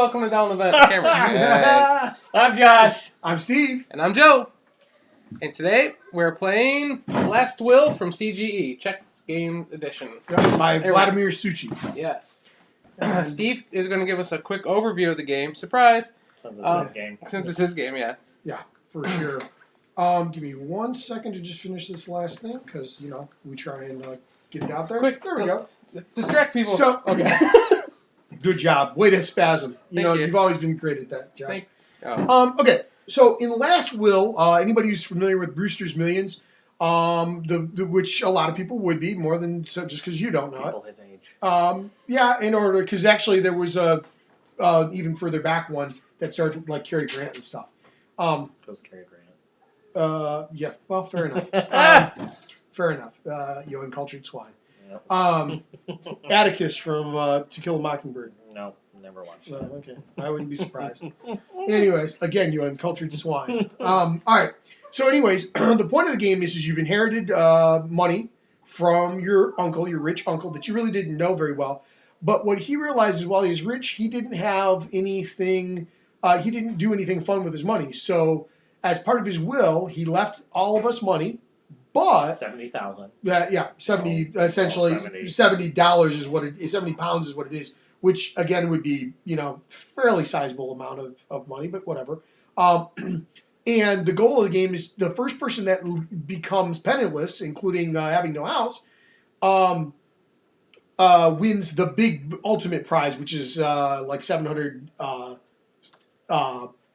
welcome to Down the Camera. I'm Josh. I'm Steve. And I'm Joe. And today we're playing Last Will from CGE, Czech Game Edition. By Vladimir Suchi. Yes. Steve is going to give us a quick overview of the game. Surprise! Since it's his game. Since it's his game, yeah. Yeah, for sure. Give me 1 second to just finish this last thing, because, we try and get it out there. Quick. There we go. Distract people. So, okay. Good job. Way to spasm. Thank you. You've always been great at that, Josh. Okay. So in Last Will, anybody who's familiar with Brewster's Millions, which a lot of people would be, more than just because you don't know People his age. it. Because actually there was a even further back one that started with, like, Cary Grant and stuff. Goes Cary Grant. Yeah, well, fair enough. Fair enough. You uncultured swine. Yep. Atticus from To Kill a Mockingbird. No, never watched No, it. okay. I wouldn't be surprised. Anyways, again, you uncultured swine. All right. So anyways, the point of the game is you've inherited money from your uncle, your rich uncle, that you really didn't know very well. But what he realizes while he's rich, he didn't have anything, he didn't do anything fun with his money. So as part of his will, he left all of us money. But 70,000. essentially $70 is what it is. 70 pounds is what it is, which again would be fairly sizable amount of money, but whatever. And the goal of the game is the first person that becomes penniless, including having no house, wins the big ultimate prize, which is like 700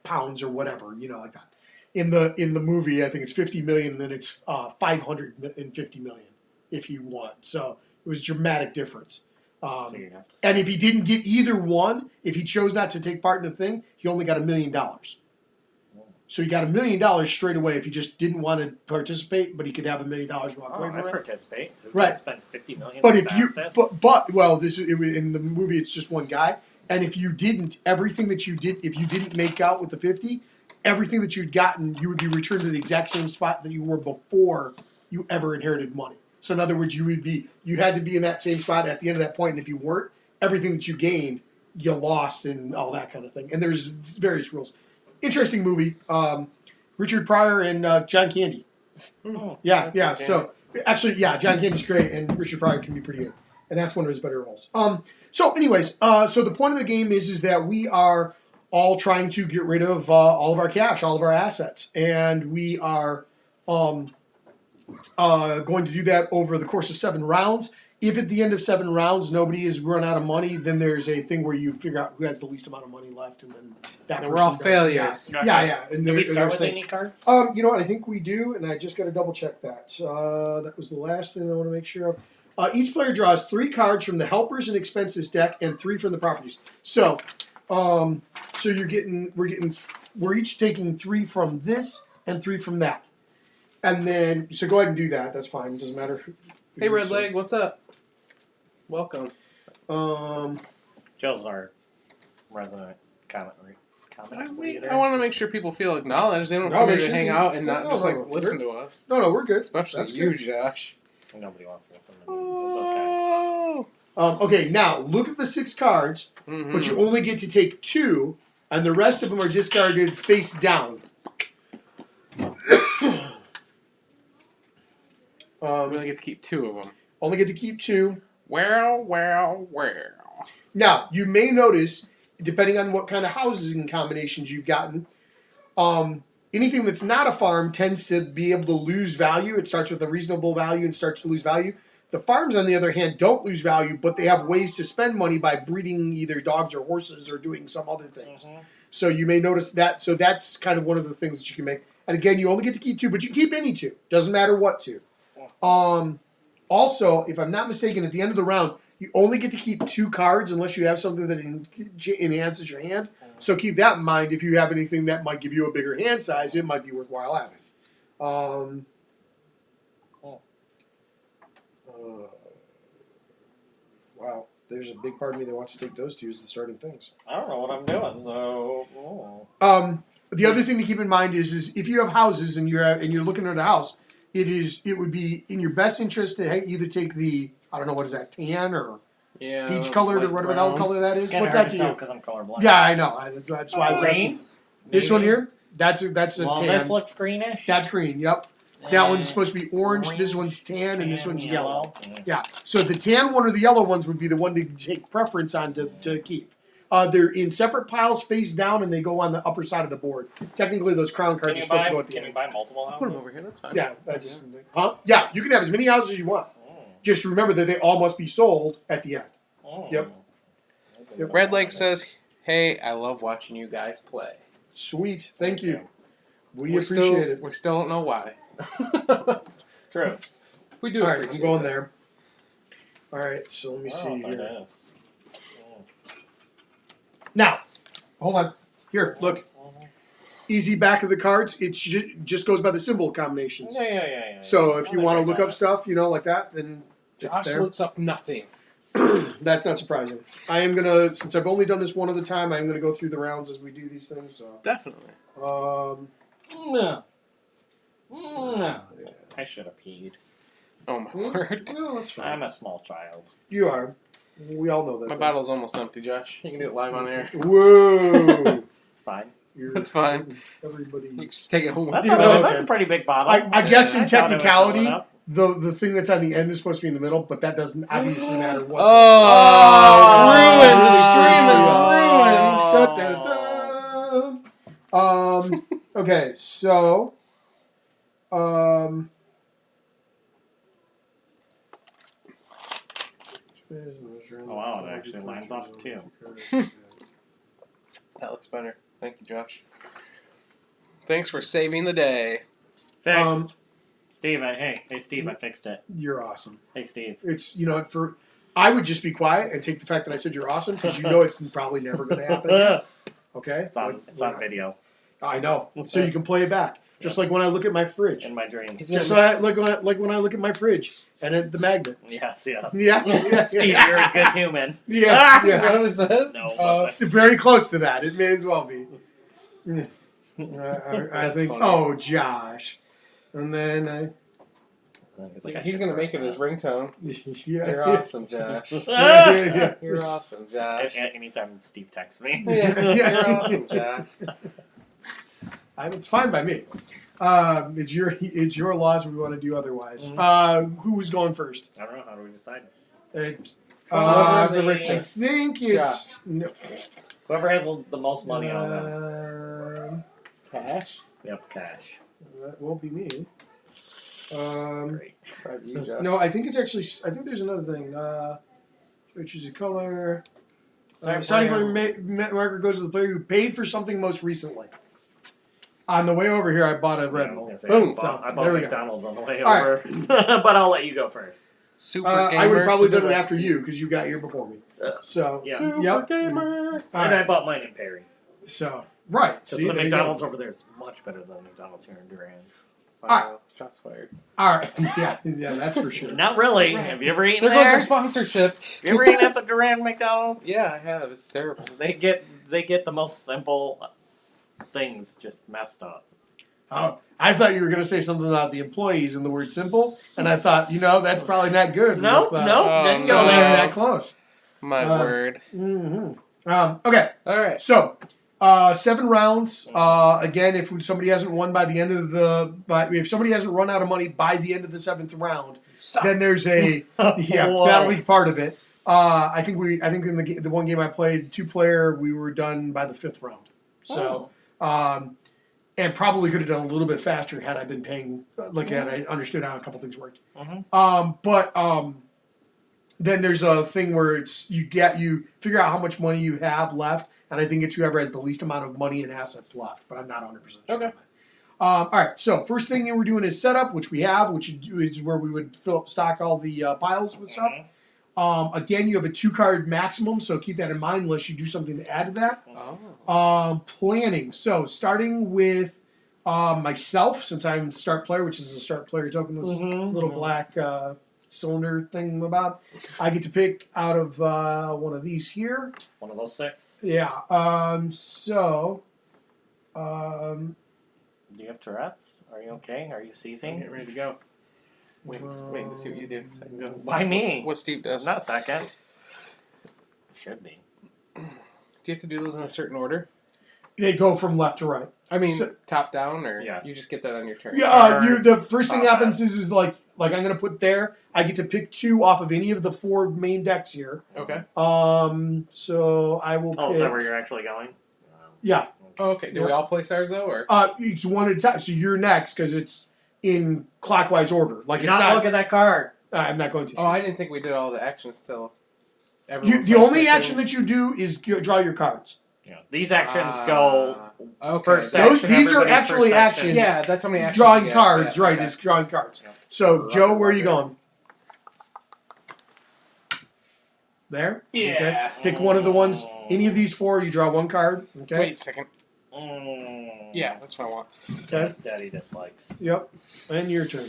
pounds or whatever, like that. In the movie, I think it's 50 million, and then it's 550 million if you want. So it was a dramatic difference. So you'd have to And if he didn't get either one, if he chose not to take part in the thing, he only got $1 million. So he got $1 million straight away if he just didn't want to participate, but he could have $1 million walk away from I'd it. participate. Who Right. can spend 50 million But on if you, fastest? it was in the movie, it's just one guy. And if you didn't, everything that you did, if you didn't make out with the 50, everything that you'd gotten, you would be returned to the exact same spot that you were before you ever inherited money. So in other words, you had to be in that same spot at the end of that point, and if you weren't, everything that you gained, you lost and all that kind of thing. And there's various rules. Interesting movie. Richard Pryor and John Candy. Yeah. So actually, John Candy's great, and Richard Pryor can be pretty good. And that's one of his better roles. So anyways, so the point of the game is that we are all trying to get rid of all of our cash, all of our assets. And we are going to do that over the course of 7 rounds. If at the end of 7 rounds nobody has run out of money, then there's a thing where you figure out who has the least amount of money left, and then that person we're all does it. failures. Yeah. And Did we there's start with thing. any cards? You know what? I think we do, and I just got to double check that. That was the last thing I want to make sure of. Each player draws 3 cards from the helpers and expenses deck and 3 from the properties. So we're each taking 3 from this and 3 from that, and then so go ahead and do that. That's fine. It doesn't matter. Hey, Red Leg, what's up? Welcome. Joe's our resident comment reader. I want to make sure people feel acknowledged. They don't No, come they here to should hang be. out and not No, just no, listen to us. No, we're good. Especially That's you, good. Josh. Nobody wants to listen to me. It's okay. Oh. Okay, now look at the 6 cards, Mm-hmm. but you only get to take 2, and the rest of them are discarded face down. We only get to keep 2 of them. Only get to keep 2. Well. Now, you may notice, depending on what kind of housing combinations you've gotten, anything that's not a farm tends to be able to lose value. It starts with a reasonable value and starts to lose value. The farms, on the other hand, don't lose value, but they have ways to spend money by breeding either dogs or horses or doing some other things. Mm-hmm. So you may notice that. So that's kind of one of the things that you can make. And again, you only get to keep 2, but you keep any 2. Doesn't matter what 2. Also, if I'm not mistaken, at the end of the round, you only get to keep 2 cards unless you have something that enhances your hand. So keep that in mind. If you have anything that might give you a bigger hand size, it might be worthwhile having. Wow, there's a big part of me that wants to take those 2 as the starting things. I don't know what I'm doing, so... The other thing to keep in mind is if you have houses and you're looking at a house, it would be in your best interest to either take the, I don't know, what is that, tan or Yeah. peach colored or light whatever the hell brown. color that is. Kinda What's hard that to tell you? because I'm colorblind. Yeah, I know. That's why I was asking. Green. This one Maybe? here, that's a Well, tan. this looks greenish. That's green. Yep. That one's Eh, supposed to be orange. This one's tan, and this tan, one's yellow. Yeah. Yeah. So the tan one or the yellow ones would be the one to take preference on to keep. They're in separate piles, face down, and they go on the upper side of the board. Technically, those crown cards are supposed to go at the Can you end. buy multiple Put houses? them over here. That's fine. Yeah, I just yeah. You can have as many houses as you want. Oh. Just remember that they all must be sold at the end. Oh. Yep. Red Lake says, "Hey, I love watching you guys play. Sweet, thank you. We We appreciate still, it. We still don't know why. True. We do. All right, I'm appreciate going that. there. All right, so let me see Oh, here. that is. Now, hold on. Here, look. Easy back of the cards. It just goes by the symbol combinations. Yeah. So if you I'll want to think look about up it. stuff, like that, then it's Josh there. looks up nothing. That's not surprising. I am gonna, since I've only done this one at a time, I'm gonna go through the rounds as we do these things. So, Definitely. No. I should have peed. Oh my word. no, that's fine. I'm a small child. You are. We all know that. My bottle's almost empty, Josh. You can do it live on air. Whoa. It's fine. You're- That's fine. Everybody. You can just take it home with That's, you. Yeah, a, okay. that's a pretty big bottle. I guess in I thought it was technicality, filling up. the thing that's on the end is supposed to be in the middle, but that doesn't obviously matter what's Oh, ruined. The stream is ruined. Da, da, da. Okay, so Oh, wow, it actually lines up, too. That looks better. Thank you, Josh. Thanks for saving the day. Fixed. Steve, hey, Steve, I fixed it. You're awesome. Hey, Steve. It's I would just be quiet and take the fact that I said you're awesome because you know it's probably never going to happen again. Okay, It's on video. I know, so you can play it back. Just like when I look at my fridge. In my dreams. Just like when I look at my fridge and at the magnet. Yes. Yeah, Steve, you're a good human. yeah, Is yeah. that what it says? No. It's very close to that. It may as well be. I think. funny. Oh, Josh, and then He's going to make it his ringtone. yeah, You're awesome, Josh. yeah. You're awesome, Josh. Anytime Steve texts me. Yeah, Yeah. you're awesome, Josh. It's fine by me. It's your laws. We want to do otherwise. Who was going first? I don't know. How do we decide? It's, Whoever's the I richest. think it's Whoever has the most money on them. Cash? Yep, cash. That won't be me. Great. Probably you, Josh. No, I think it's actually. I think there's another thing. Choose a color. Starting player marker goes to the player who paid for something most recently. On the way over here, I bought a Red Bull. Boom. I There bought we go. McDonald's on the way All over. But I'll let you go first. Super I would have probably to the done it after rescue. you because you got here before me. So Yeah. Super Yep. gamer. All And I right. bought mine in Perry. So right. So See, the there you go. McDonald's over there is much better than the McDonald's here in Durand. Wow. Shots fired. All right. Yeah. That's for sure. Not really. Right. Have you ever eaten There goes there? our sponsorship. Have you ever eaten at the Durand McDonald's? Yeah, I have. It's terrible. They get the most simple things just messed up. Oh, I thought you were going to say something about the employees and the word simple, and I thought, that's probably not good. Nope, with, nope, didn't So go not there. that close. My word. Okay, All right. so 7 rounds. Again, if somebody hasn't won by the end of if somebody hasn't run out of money by the end of the 7th round, then there's a Whoa. that'll be part of it. I think in the one game I played 2-player, we were done by the 5th round. So. And probably could have done a little bit faster had I been paying, had I understood how a couple things worked. But then there's a thing where it's you figure out how much money you have left, and I think it's whoever has the least amount of money and assets left. But I'm not 100% sure. Okay. All right. So first thing that we're doing is setup, which we have, which is where we would stock all the piles with stuff. Again, you have a 2-card maximum, so keep that in mind unless you do something to add to that. Planning. So starting with myself, since I'm start player, which is a start player token, this little black cylinder thing about. I get to pick out of one of these here. One of those 6. Yeah. Do you have Tourette's? Are you okay? Are you seizing? Get ready to go. Wait to see what you do. So I can go. Why me? What Steve does. Not second. Should be. Do you have to do those in a certain order? They go from left to right. I mean, So- top down, or Yes. you just get that on your turn? Yeah, the Cards, first thing top happens is like I'm gonna put there. I get to pick 2 off of any of the 4 main decks here. Okay. So I will Oh, pick. is that where you're actually going? Yeah, Oh, okay. Do we all place ours though, or? it's one at a time. So you're next because it's in clockwise order. Like You're it's not not. look at that card. I'm not going to. Oh, I didn't think we did all the actions till. The only action that you do is draw your cards. Yeah. These actions go Okay. first That- action. These are everybody's actually first action. actions. Yeah, that's how many actions. Drawing you get. cards, Yeah, right? okay. It's drawing cards. Yeah. So Joe, where are you Roger. going? There. Yeah. Okay. Pick one of the ones. Any of these 4, you draw 1 card. Okay. Wait a second. Mm. Yeah, that's what I want. Okay. Daddy dislikes. Yep. And your turn.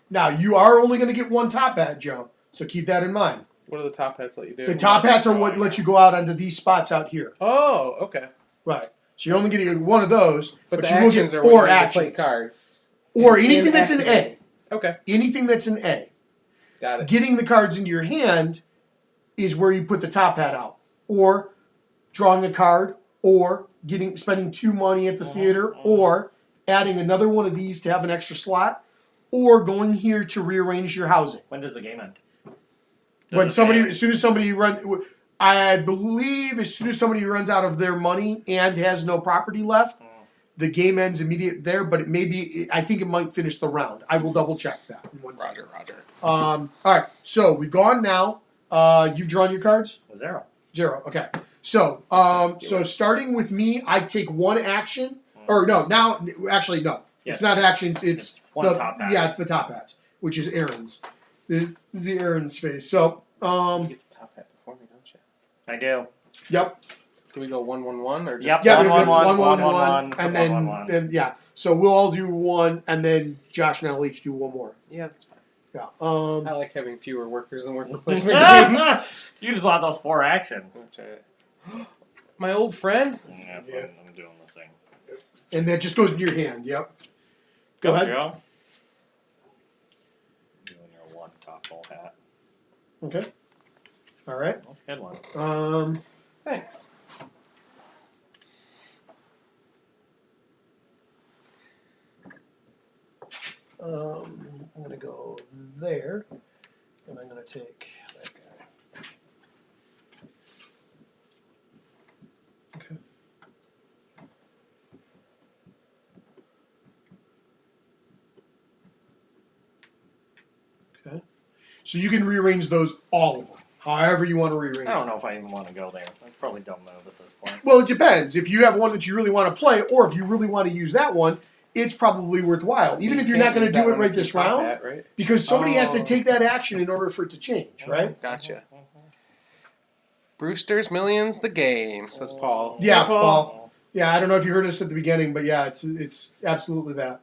Now you are only going to get 1 top hat, Joe. So keep that in mind. What do the top hats let you do? The top hats are what let you go out onto these spots out here. Oh, okay. Right. So you're only going to get 1 of those, But but the you will get actions are 4 when you play actions. cards. Or And anything that's an A. activate. Okay, Anything that's an A. got it. Getting the cards into your hand is where you put the top hat out. Or drawing a card, or spending 2 money at the theater, or adding another one of these to have an extra slot, or going here to rearrange your housing. When does the game end? When Does it somebody, end? as soon as somebody runs, I believe as soon as somebody runs out of their money and has no property left, the game ends immediate there. But it may be, I think it might finish the round. I will double check that. In 1 second. Roger. All right, so we've gone now. You've drawn your cards. 0. 0. Okay. So, so starting with me, I take 1 action. Or no, now actually no. Yes. It's not actions. It's one the top hat. yeah, it's the top hats, which is Aaron's. This is the Aaron's phase. So, You get the top hat before me, don't you? I do. yep, Do we go 1-1-1 or just? Yep. yeah, One, we have one, 1, one, one, and one, one. then yeah. So we'll all do 1, and then Josh and I'll each do 1 more. Yeah, that's fine. Yeah. I like having fewer workers and worker placement games. You just want those 4 actions. That's right. My old friend. Yeah, Yeah. I'm doing this thing. And that just goes in your hand. Yep. Go ahead. Joe. Doing your 1 top hole hat. Okay. All right. That's a good one. Thanks. I'm gonna go there, and I'm gonna take that guy. Okay. Okay. So you can rearrange those, all of them, however you want to rearrange. I don't know if I even want to go there. That's probably dumb move at this point. Well, it depends. If you have one that you really want to play, or if you really want to use that one, it's probably worthwhile. Even if you're not going to do it right this round, right? because somebody has to Oh. take that action in order for it to change, right? Gotcha. Brewster's Millions, the game, says Paul. Yeah, Hey, Paul. Yeah, I don't know if you heard us at the beginning, but yeah, it's absolutely that.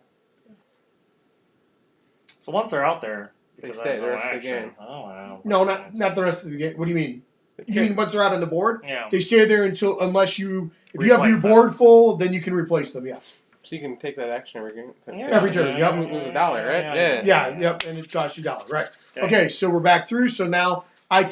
So once they're out there, They because stay there's the no rest of the action- game. Oh wow. No, not the rest of the game. What do you mean? You mean once they're out on the board? Yeah. They stay there unless you if you have your Replace them. board full, then you can replace them. Yes. So you can take that action every game. Yeah. Every turn, yep. Lose $1, right? Yeah. Yeah. Yep. And it costs you $1, right? Okay. Okay. So we're back through. So now I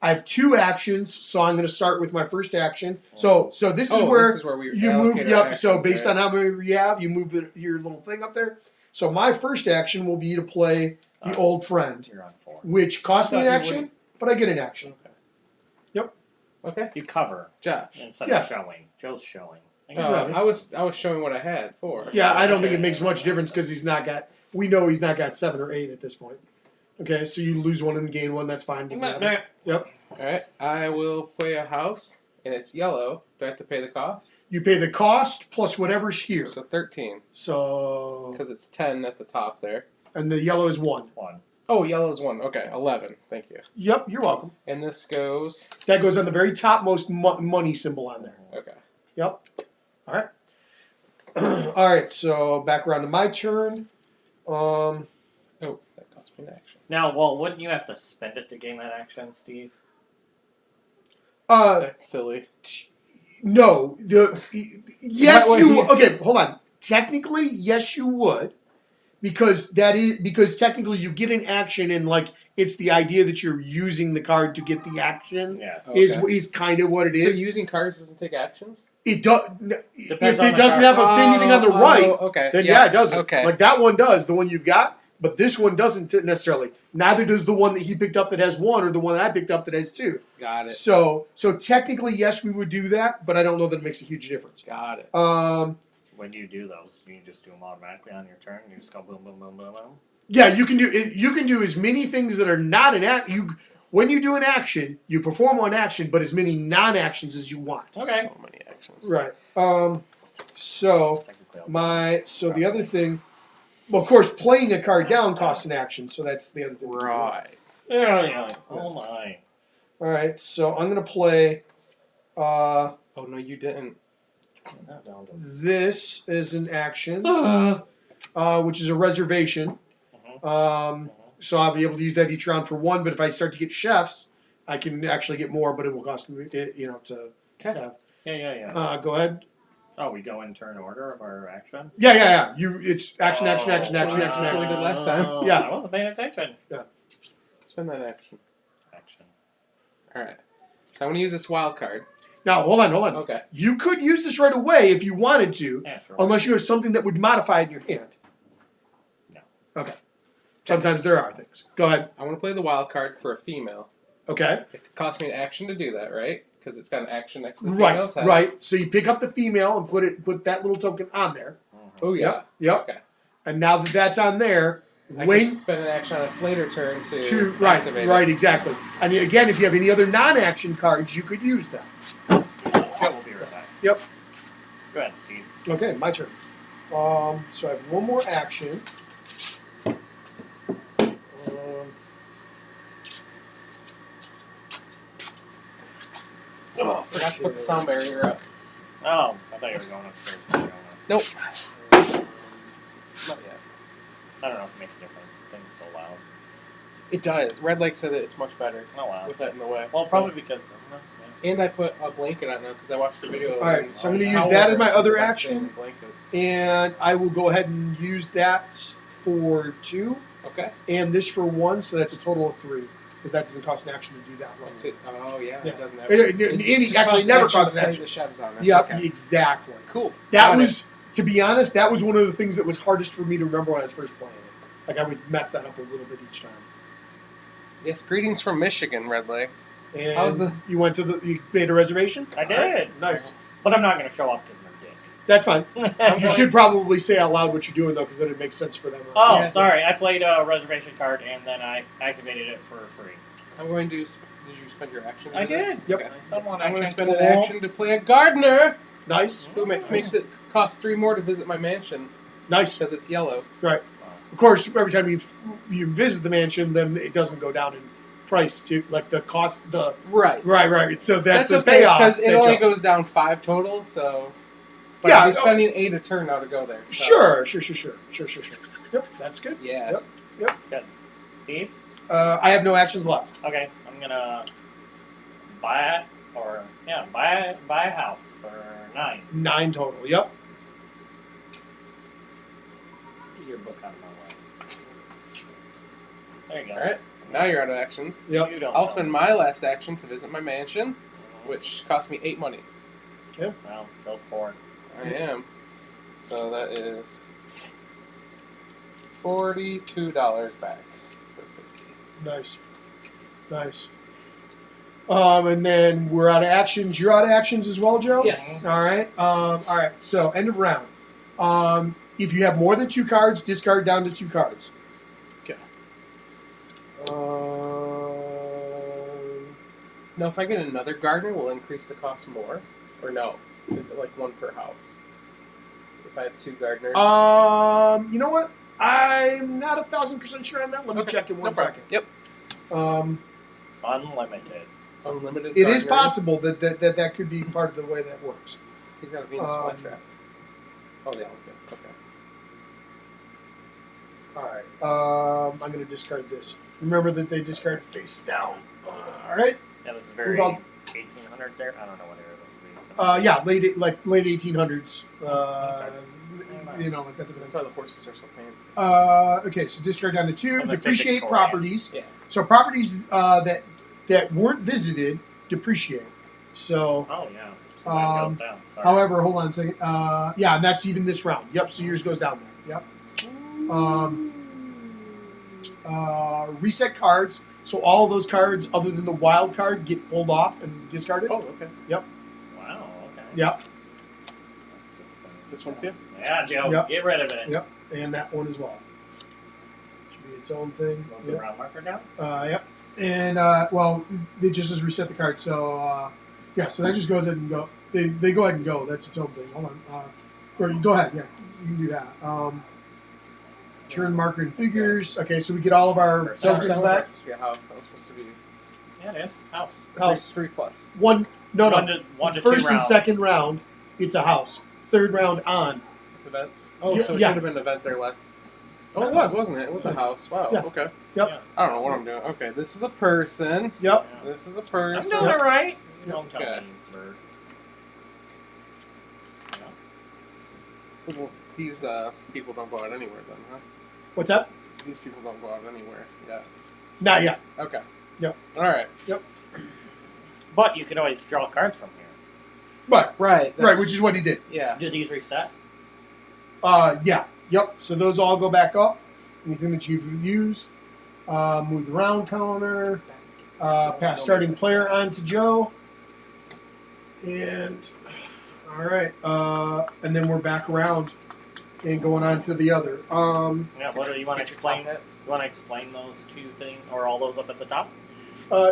have 2 actions. So I'm going to start with my first action. So this is where this is where we you move. allocate Yep. our So actions, based right? on how many you have, you move your little thing up there. So my first action will be to play the old friend, You're on 4. which costs me I an thought you action, wouldn't. but I get an action. Okay, You cover Josh. instead Yeah. of showing. Joe's showing. right. I was showing what I had for. Yeah, I don't think it makes much difference because we know he's not got 7 or 8 at this point. Okay, so you lose 1 and gain 1. That's fine. Doesn't matter. Yep. All right, I will play a house, and it's yellow. Do I have to pay the cost? You pay the cost plus whatever's here. So 13, So because it's 10 at the top there. and the yellow is 1. 1. Oh, yellow's 1. Okay, 11. Thank you. Yep, you're welcome. And this goes. That goes on the very topmost money symbol on there. Okay. Yep. All right. All right. So back around to my turn. Oh, that cost me an action. Now, well, wouldn't you have to spend it to gain that action, Steve? That's silly. No. Yes, Wait, you. Okay, hold on. Technically, yes, you would. because technically you get an action and like it's the idea that you're using the card to get the action Yeah. is kind of what it is. So using cards doesn't take actions? It does. If Depends on it the doesn't card. have anything on the right, okay. then yeah, it doesn't. Okay. Like that one does, the one you've got, but this one doesn't necessarily. Neither does the one that he picked up that has 1 or the one that I picked up that has 2. Got it. So technically, yes, we would do that, but I don't know that it makes a huge difference. Got it. When you do those, you just do them automatically on your turn. You just go boom, boom, boom, boom, boom. Yeah, you can do as many things that are not an act. When you do an action, you perform one action, but as many non-actions as you want. Okay. So many actions. Right. So Technically, so the other thing, well, of course, playing a card down costs an action. So that's the other thing. we do. Right. yeah. Oh my. All right. So I'm gonna play. Oh no, you didn't. This is an action, which is a reservation. So I'll be able to use that each round for 1. But if I start to get chefs, I can actually get more, but it will cost me, to have. Yeah. Go ahead. Oh, we go in turn order of our actions? Yeah. It's action. That's what we did last time. Yeah. I wasn't paying attention. Spend that action. Action. Alright. So I'm going to use this wild card. Now, hold on. Okay. You could use this right away if you wanted to, Yeah, sure. unless you have something that would modify it in your hand. No. Okay. Sometimes there are things. Go ahead. I want to play the wild card for a female. Okay. It costs me an action to do that, right? Because it's got an action next to the Right. female's head. Right. So you pick up the female and put that little token on there. Oh, yeah. Yep. Okay. And now that that's on there, I wait. can spend an action on a later turn to Right, activate it. exactly. And again, if you have any other non-action cards, you could use them. Joe will be right back. Yep. Go ahead, Steve. Okay, my turn. So I have one more action. Oh, forgot to put the sound barrier up. Oh, I thought you were going upstairs. Nope. Not yet. I don't know if it makes a difference. The thing's so loud. It does. Red Lake said that it's much better Oh, wow. with that in the way. Well, So- probably because. And I put a blanket on now because I watched the video. Alright, so I'm on going to use towels that as are my some of other the best action. thing, blankets. And I will go ahead and use that for 2. Okay. And this for 1, so that's a total of 3. Because that doesn't cost an action to do that one. That's it. Oh, yeah. Yeah. It doesn't have It just actually costs never action costs to an play action. the chefs on it. Yep, Okay. exactly. Cool. That Got was, to be honest, that was one of the things that was hardest for me to remember when I was first playing it. Like, I would mess that up a little bit each time. it. Yes, greetings from Michigan, Red Lake. And How's the- you made a reservation? I did. Alright, nice. But I'm not going to show up because I'm a dick. That's fine. I'm You going- should probably say out loud what you're doing, though, because then it makes sense for them. Oh, Yeah. sorry. I played a reservation card and then I activated it for free. I'm going to. Did you spend your action? to I do that? did. Yep. Okay. I spent one I'm going to action spend an full. action to play a gardener Nice. who makes it cost 3 more to visit my mansion Nice. because it's yellow. Right. Of course, every time you visit the mansion, then it doesn't go down in price to, like, the cost, Right. Right. So that's a okay payoff. because it that only you- goes down 5 total. So, but Yeah, I'll be spending 8 a turn now to go there. So. Sure. Yep, that's good. Yeah. Yep. Good. Steve? I have no actions left. Okay. I'm going to buy a house for 9. 9 total. Yep. Get your book out of my way. There you go. All right. Now you're out of actions. Yep. You don't I'll know. spend my last action to visit my mansion, which cost me 8 money. Well, go for it. I am. So that is $42 back for 50. Nice. And then we're out of actions. You're out of actions as well, Joe? Yes. All right. So end of round. If you have more than 2 cards, discard down to 2 cards. Okay. Now, if I get another gardener, will it increase the cost more? Or no? Is it like 1 per house? If I have 2 gardeners? You know what? I'm not 1,000% sure on that. Let me Okay, check in no one problem. second. Yep. Unlimited. Unlimited It is gardeners. possible that could be part of the way that works. He's got a Venus flytrap. Oh, yeah, okay. All right. I'm going to discard this. Remember that they discard face down. All right. Yeah, this is very Move on. 1800s there. I don't know what era this is. Yeah, late 1800s. You know, like that's a bit. That's why the horses are so fancy. Okay, so discard down to 2. Unless they're Depreciate Victorian. properties. Yeah. So properties that weren't visited depreciate. So, Oh yeah. So mine goes down. Sorry. however, hold on a second. Yeah, and that's even this round. Yep. So yours goes down there. Yep. Reset cards. So all those cards, other than the wild card, get pulled off and discarded. Oh, okay. Yep. Wow. Okay. Yep. That's disappointing. This one too. Yeah, Joe. Yep. Get rid of it. Yep. And that one as well. Should be its own thing. Move the Yep. round marker down. Yep. And well, they just as reset the card. So yeah, so that just goes ahead and go. They go ahead and go. That's its own thing. Hold on. Or you go ahead. Yeah, you can do that. Turn marker and figures. Okay, so we get all of our First That tokens was back. supposed to be a house. That was supposed to be Yeah, it is. House. House 3+. one. No, no. One to First two and rounds. second round, it's a house. Third round on. It's events. Oh, Yeah, so it yeah. should have been an event there last. Oh, it was, wasn't it? It was a house. Wow. Yeah. Okay. Yep. Yeah. I don't know what I'm doing. Okay, this is a person. Yep. Yeah. This is a I'm person. doing it right. You don't tell Okay. me, bird. Yeah. So, well, these people don't go out anywhere then, huh? What's up? These people don't go out anywhere. Yeah. Not yet. Okay. Yep. All right. But you can always draw cards from here. Right. Right. Right. Which is what he did. Yeah. Do these reset? Yeah. Yep. So those all go back up. Anything that you've used. Move the round counter. Pass starting player on to Joe. And all right. And then we're back around and going on to the other. Yeah. What do you want to Get your explain? top hats. You want to explain those two things, or all those up at the top?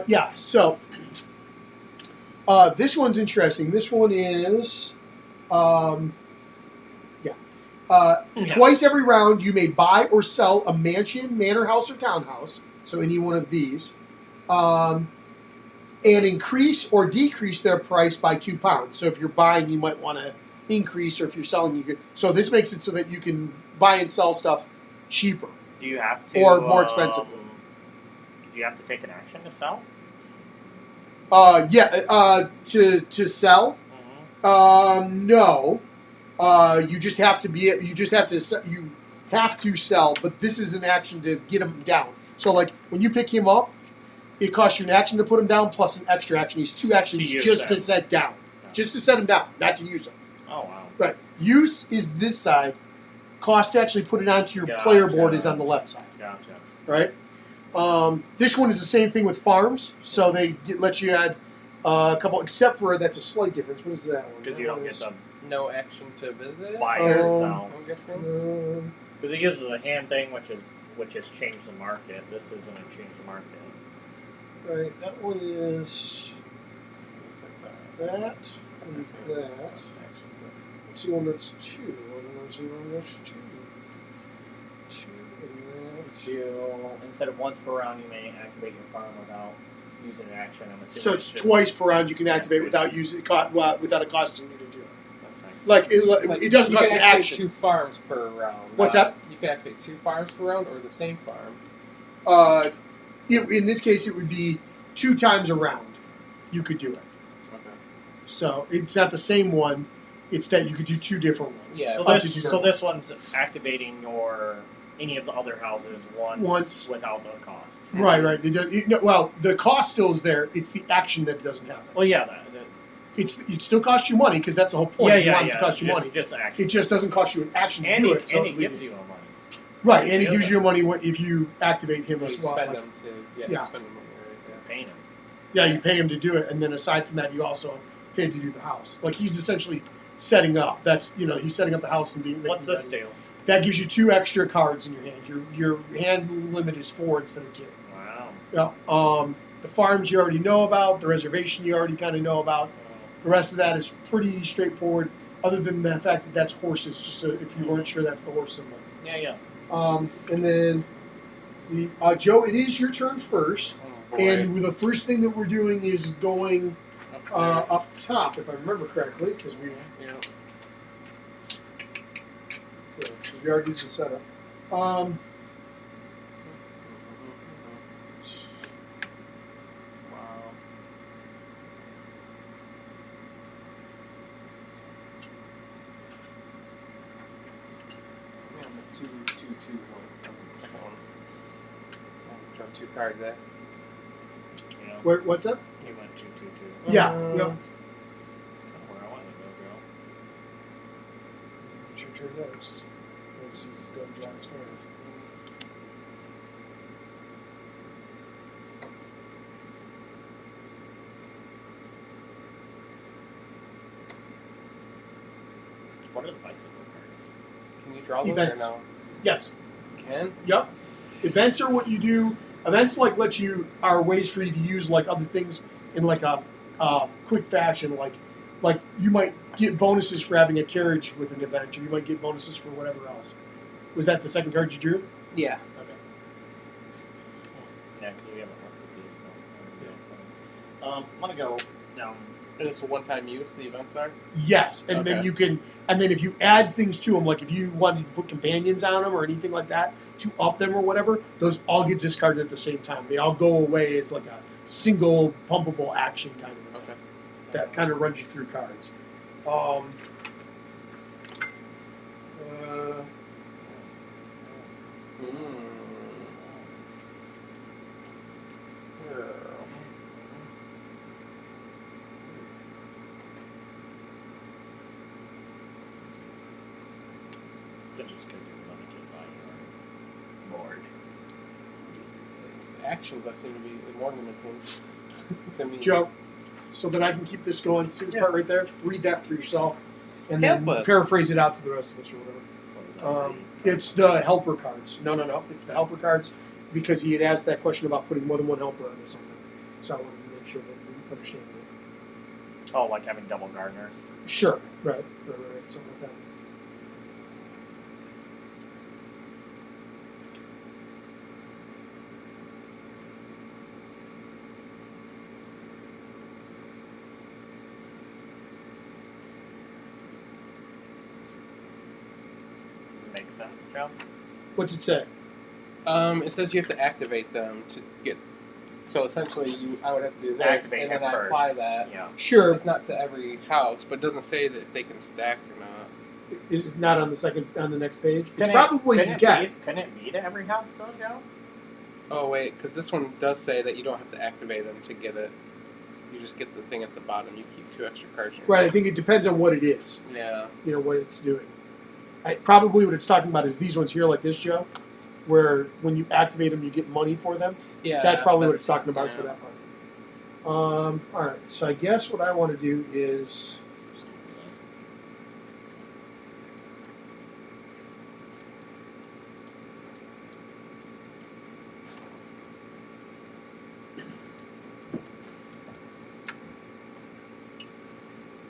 Yeah. So this one's interesting. This one is. Yeah. Twice every round, you may buy or sell a mansion, manor house, or townhouse. So any one of these, and increase or decrease their price by £2. So if you're buying, you might want to increase, or if you're selling, you could. So this makes it so that you can buy and sell stuff cheaper. Do you have to? Or more expensively. Do you have to take an action to sell? To sell, Mm-hmm. no. You just have to be. You just have to. You have to sell, but this is an action to get him down. So, like when you pick him up, it costs you an action to put him down plus an extra action. He's 2 actions To use just to them. set down, Yeah. just to set him down, not to use him. Oh wow. Right. Use is this side. Cost to actually put it onto your Gotcha. player board is on the left side. Gotcha. Right. This one is the same thing with farms. So they let you add a couple, except for that's a slight difference. What is that one? Because you don't get the No action to visit. buy or sell. I'm guessing. Because it uses a hand thing, which has changed the market. This isn't a change the market. Right, that one is So it looks like that. that. And that. Cost actions, What's the one that's 2? I don't know what's the one that's 2. 2 and If that. you instead of once per round, you may activate your farm without using an action. I'm assuming So it's just- twice per round you can activate without using without it costing you to do it. That's nice. Like Like, it doesn't you cost can an activate action. 2 farms per round. What's not- that? You can activate 2 farms per round or the same farm. In this case, it would be 2 times a round. You could do it. Okay. So it's not the same one. It's that you could do 2 different ones. Yeah. So Up to this, 2 so different this one's activating any of the other houses once without the cost. Right. It does, well, the cost still is there. It's the action that doesn't have it. Well, yeah, that It still costs you money because that's the whole point. You want it to cost you just, money. Just action. It just doesn't cost you an action to and do he, it. So and he it gives you a money. right, and he Yeah. gives you money if you activate him Well, as you well. spend Like, them to Yeah. spend the money, right? Paying him. yeah, you pay him to do it, and then aside from that, you also pay to do the house. Like he's essentially setting up. That's he's setting up the house and being. What's this do? That gives you 2 extra cards in your hand. Your hand limit is 4 instead of 2. Wow. Yeah. The farms you already know about. The reservation you already kind of know about. The rest of that is pretty straightforward, other than the fact that that's horses. Just so if you weren't sure, that's the horse symbol. Yeah. And then Joe, it is your turn first, Oh, boy. and the first thing that we're doing is going Up there. up top, if I remember correctly, because Yeah. we already did the setup. Wow. 2-1. The second one. Draw 2 cards, eh? You know, What's up? he went 2-2-2. Yeah. Uh, Yep. That's kind of where I wanted to go, Joe. It's your turn next. Once he's done drawing his card. What are the bicycle cards? Can you draw those Events. or no? Yes. Can? Yep. Events are what you do. Events like let you are ways for you to use like other things in like a quick fashion. Like you might get bonuses for having a carriage with an event, or you might get bonuses for whatever else. Was that the second card you drew? Yeah. Okay. Yeah, because we haven't worked with these, so. I'm gonna go down. And it's a one-time use, the events are? Yes, and then Okay. you can, and then if you add things to them, like if you wanted to put companions on them or anything like that to up them or whatever, those all get discarded at the same time. They all go away as like a single pumpable action kind of thing. Okay. That kind of runs you through cards. Uh, It's just because you're limited by your board. Actions I seem to be more limiting to me. Joe, so that I can keep this going, see this part right there? Read that for yourself, and then Help us. paraphrase it out to the rest of us or whatever. What is that? It's the helper cards. No. It's the helper cards because he had asked that question about putting more than one helper onto something. So I wanted to make sure that he understands it. Oh, like having double gardeners. Sure. Right. Something like that. Does it make sense, Joe? What's it say? It says you have to activate them to get. So essentially, I would have to do this, Activate and then them I first. apply that. Yeah. Sure. It's not to every house, but it doesn't say that if they can stack or not. It's not on the next page. It's Couldn't probably it, you couldn't can. it be, couldn't it be to every house, though, Joe? Oh wait, because this one does say that you don't have to activate them to get it. You just get the thing at the bottom. You keep 2 extra cards. In your Right. I deck. think it depends on what it is. Yeah. You know what it's doing. Probably what it's talking about is these ones here, like this, Joe, where when you activate them, you get money for them. Yeah. That's probably what it's talking about yeah. for that part. All right. So I guess what I want to do is.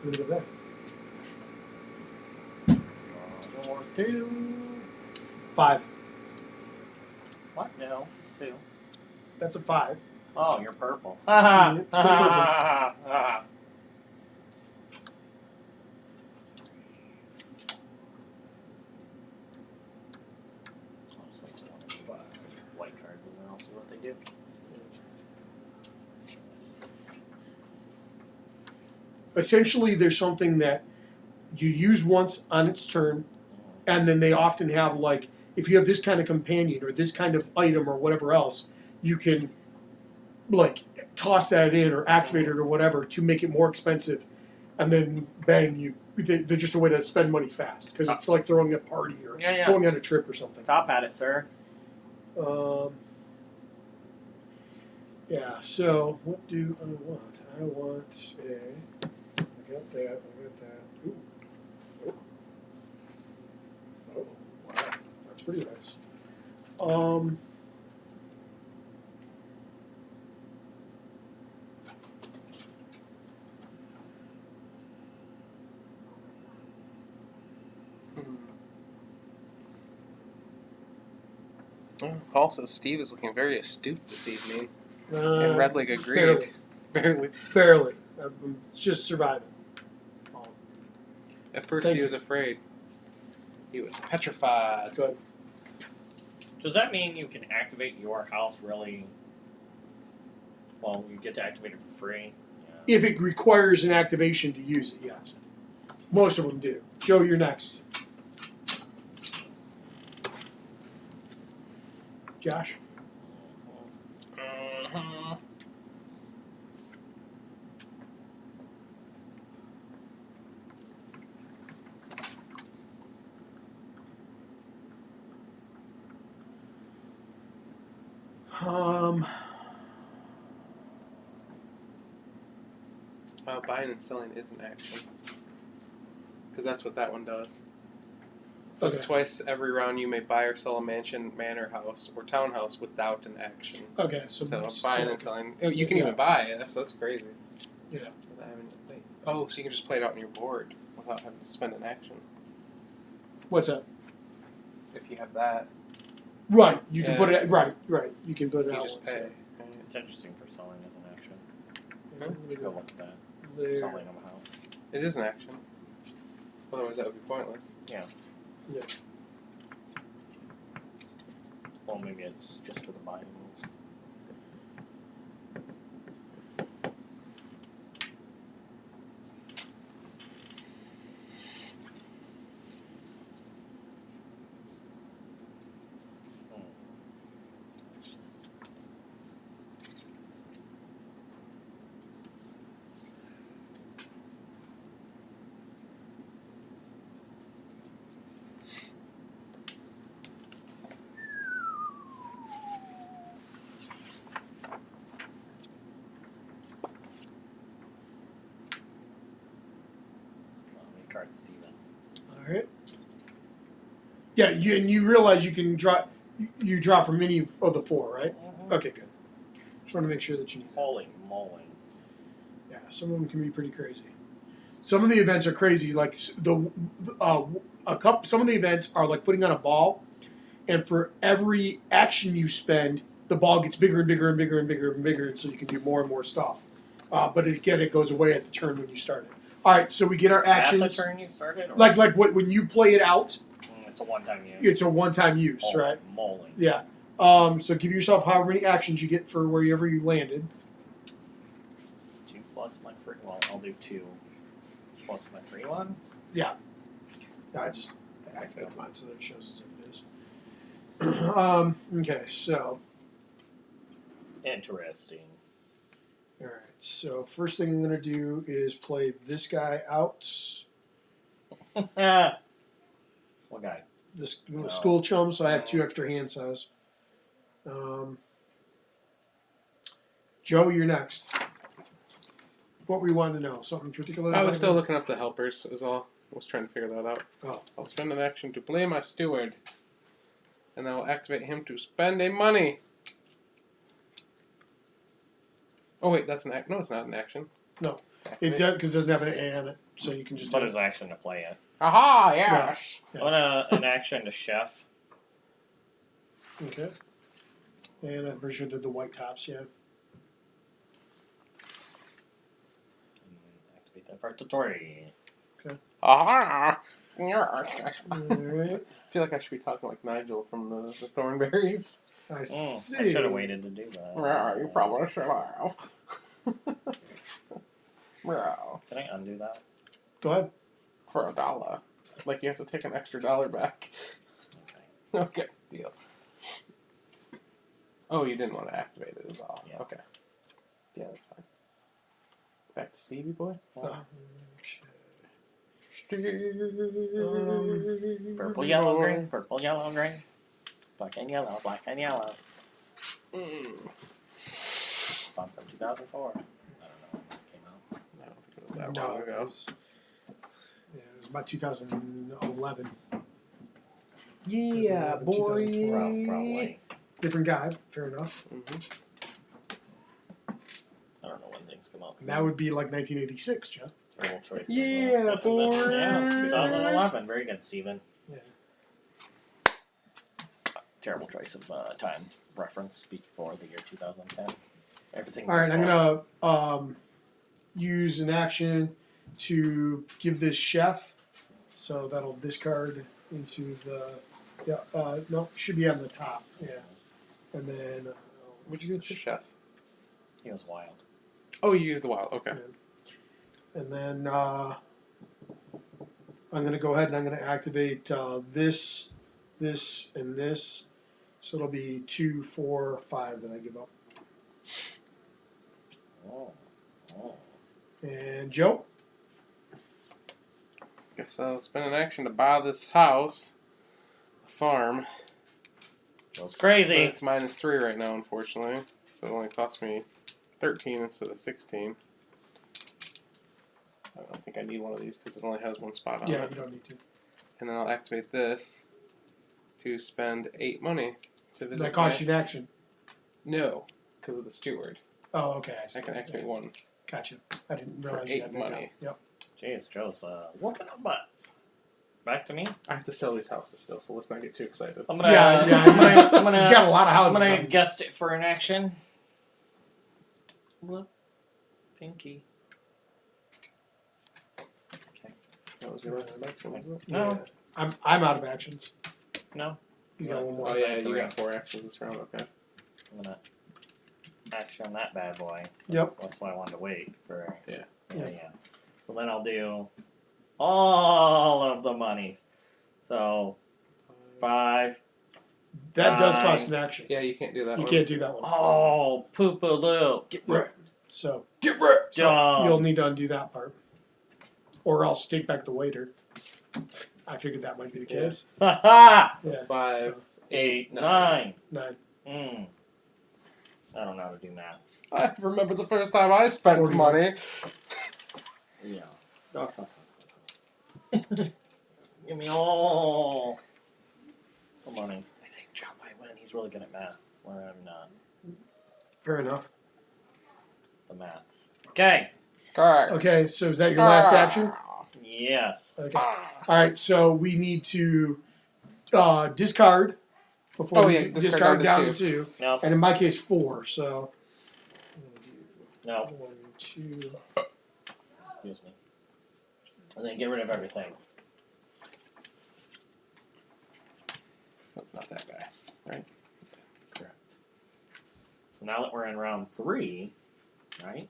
I'm gonna go there. Or 2. 5. What? No. 2. That's a 5. Oh, you're purple. Yeah, it's still purple. White cards, and then I'll see what they do. Essentially, there's something that you use once on its turn, and then they often have like if you have this kind of companion or this kind of item or whatever else, you can like toss that in or activate it or whatever to make it more expensive, and then bang, they're just a way to spend money fast because it's like throwing a party or Yeah. going on a trip or something. Top at it, sir. Yeah. So what do I want? I want a. I got that. Ooh. Oh, wow, that's pretty nice. Oh, Paul says Steve is looking very astute this evening. And Uh, Redleg agreed. Barely. barely. I'm just surviving. At first Thank he you. was afraid. He was petrified. Good. Does that mean you can activate your house really? Well, you get to activate it for free. Yeah. If it requires an activation to use it, yes. Most of them do. Joe, you're next. Josh? Mhm. Buying and selling is an action. Because that's what that one does. It says Okay. twice every round you may buy or sell a mansion, manor house, or townhouse without an action. Okay, so buying and selling. Oh, you can even buy it, so that's crazy. Yeah. Without having to play. Oh, so you can just play it out on your board without having to spend an action. What's that? If you have that, Right, you can Yeah. put it. Right. You can put it you out. just pay. It's interesting for selling as an action. Yeah. You should go look at that. There. Selling of a house. It is an action. Otherwise, that would be pointless. Yeah. Well, maybe it's just for the buying ones. Card Steven. All right. Yeah, you realize you can draw. You draw from any of the four, right? Okay, good. Just want to make sure that you knew that. Holy moly. Yeah, some of them can be pretty crazy. Some of the events are crazy. Like some of the events are like putting on a ball, and for every action you spend, the ball gets bigger and bigger and bigger and bigger and bigger, so you can do more and more stuff. But again, it goes away at the turn when you start it. All right, so we get our actions. At the turn you started? Or Like when you play it out, it's a one-time use. it's a one-time use, Holy right? moly. Yeah. So give yourself however many actions you get for wherever you landed. 2 plus my free. Well, I'll do 2 plus my free one. I just activated mine so that it shows us if it is. Okay, so Interesting. all right. So first thing I'm gonna do is play this guy out. What guy? This Oh. school chum, so I have 2 extra hand size. Joe, you're next. What were you wanting to know? Something particular? I was still looking up the helpers, is all. I was trying to figure that out. Oh. I'll spend an action to play my steward. And then I'll activate him to spend a money. Oh, wait, that's an act. No, it's not an action. No. Activate. It does because it doesn't have an A on it, so you can just Put do his it. action to play it. Aha, yes! Yeah. Put an action to chef. Okay. And I'm pretty sure did the white tops, yeah. And activate that for Totori. Aha! Yes. All right. I feel like I should be talking like Nigel from the Thornberries. I see. I should have waited to do that. Yeah, you probably should have. Yeah. Can I undo that? Go ahead. For $1. Like you have to take an extra $1 back. Okay. Okay, deal. Oh, you didn't want to activate it as well. Yeah. Okay. Yeah, that's fine. Back to Stevie Boy. Purple, yellow, green. Purple, yellow, green. Black and yellow. Black and yellow. Song from 2004. I don't know when that came out. I don't think it was that No, long it ago. was, yeah, it was about 2011. Yeah, 2011, boy. 2012, probably. Different guy, fair enough. Mm-hmm. I don't know when things come out. And that would be like 1986, Joe. Terrible choice. Yeah, boy. Yeah, 2011. Very good, Steven. Yeah. Terrible choice of time reference before the year 2010. Everything. All right, I'm before- gonna use an action to give this chef, so that'll discard into the no, should be on the top, yeah, and then What'd you do with the chef? He was wild. Oh, you used the wild. Okay. and then I'm gonna go ahead and I'm gonna activate this, and this, So it'll be 2, 4, 5 that I give up. Oh. Oh. And Joe? Guess I'll spend an action to buy this house, a farm. Goes But crazy. it's -3 right now, unfortunately. So it only cost me 13 instead of 16. I don't think I need one of these because it only has one spot on Yeah, it. you don't need to. And then I'll activate this to spend 8 money to visit. That costs you an action. No, because of the steward. Oh, okay. I see. I can activate one. Gotcha. I didn't For realize you 8 had that money. down. Yep. Jeez, Joe's whooping up butts. Back to me. I have to sell these houses still, so let's not get too excited. I'm gonna. Yeah. I'm gonna. He's got a lot of I'm houses. gonna on. guest it for an action. Blue. Pinky. Okay. That was your last action, wasn't it? No. Yeah. I'm out of actions. No. He's got one more. Oh yeah, you Three. got 4 actions this round. Okay. I'm gonna action that bad boy. Yep. That's why I wanted to wait for. Yeah. Yeah. So then I'll do all of the monies. So 5. That does cost an action. Yeah, you can't do that. You one. can't do that one. Oh, poo-poo-loo. Get rid. So Get rid. Dumb. you'll need to undo that part, or else take back the waiter. I figured that might be the case. Ha ha! Yeah. 5, So, 8, 9. 9. I don't know how to do maths. I remember the first time I spent 40. money. Yeah. Give me all the money. I think John might win. He's really good at math, where I'm not. Fair enough. The maths. Okay. Correct. Okay, so is that your last action? Yes. Okay. All right, so we need to discard before Oh, we yeah, discard down down to to 2. No. And in my case, 4. So No. 1, 2. Excuse me. And then get rid of everything. Not that guy, right? Correct. So now that we're in round 3, right?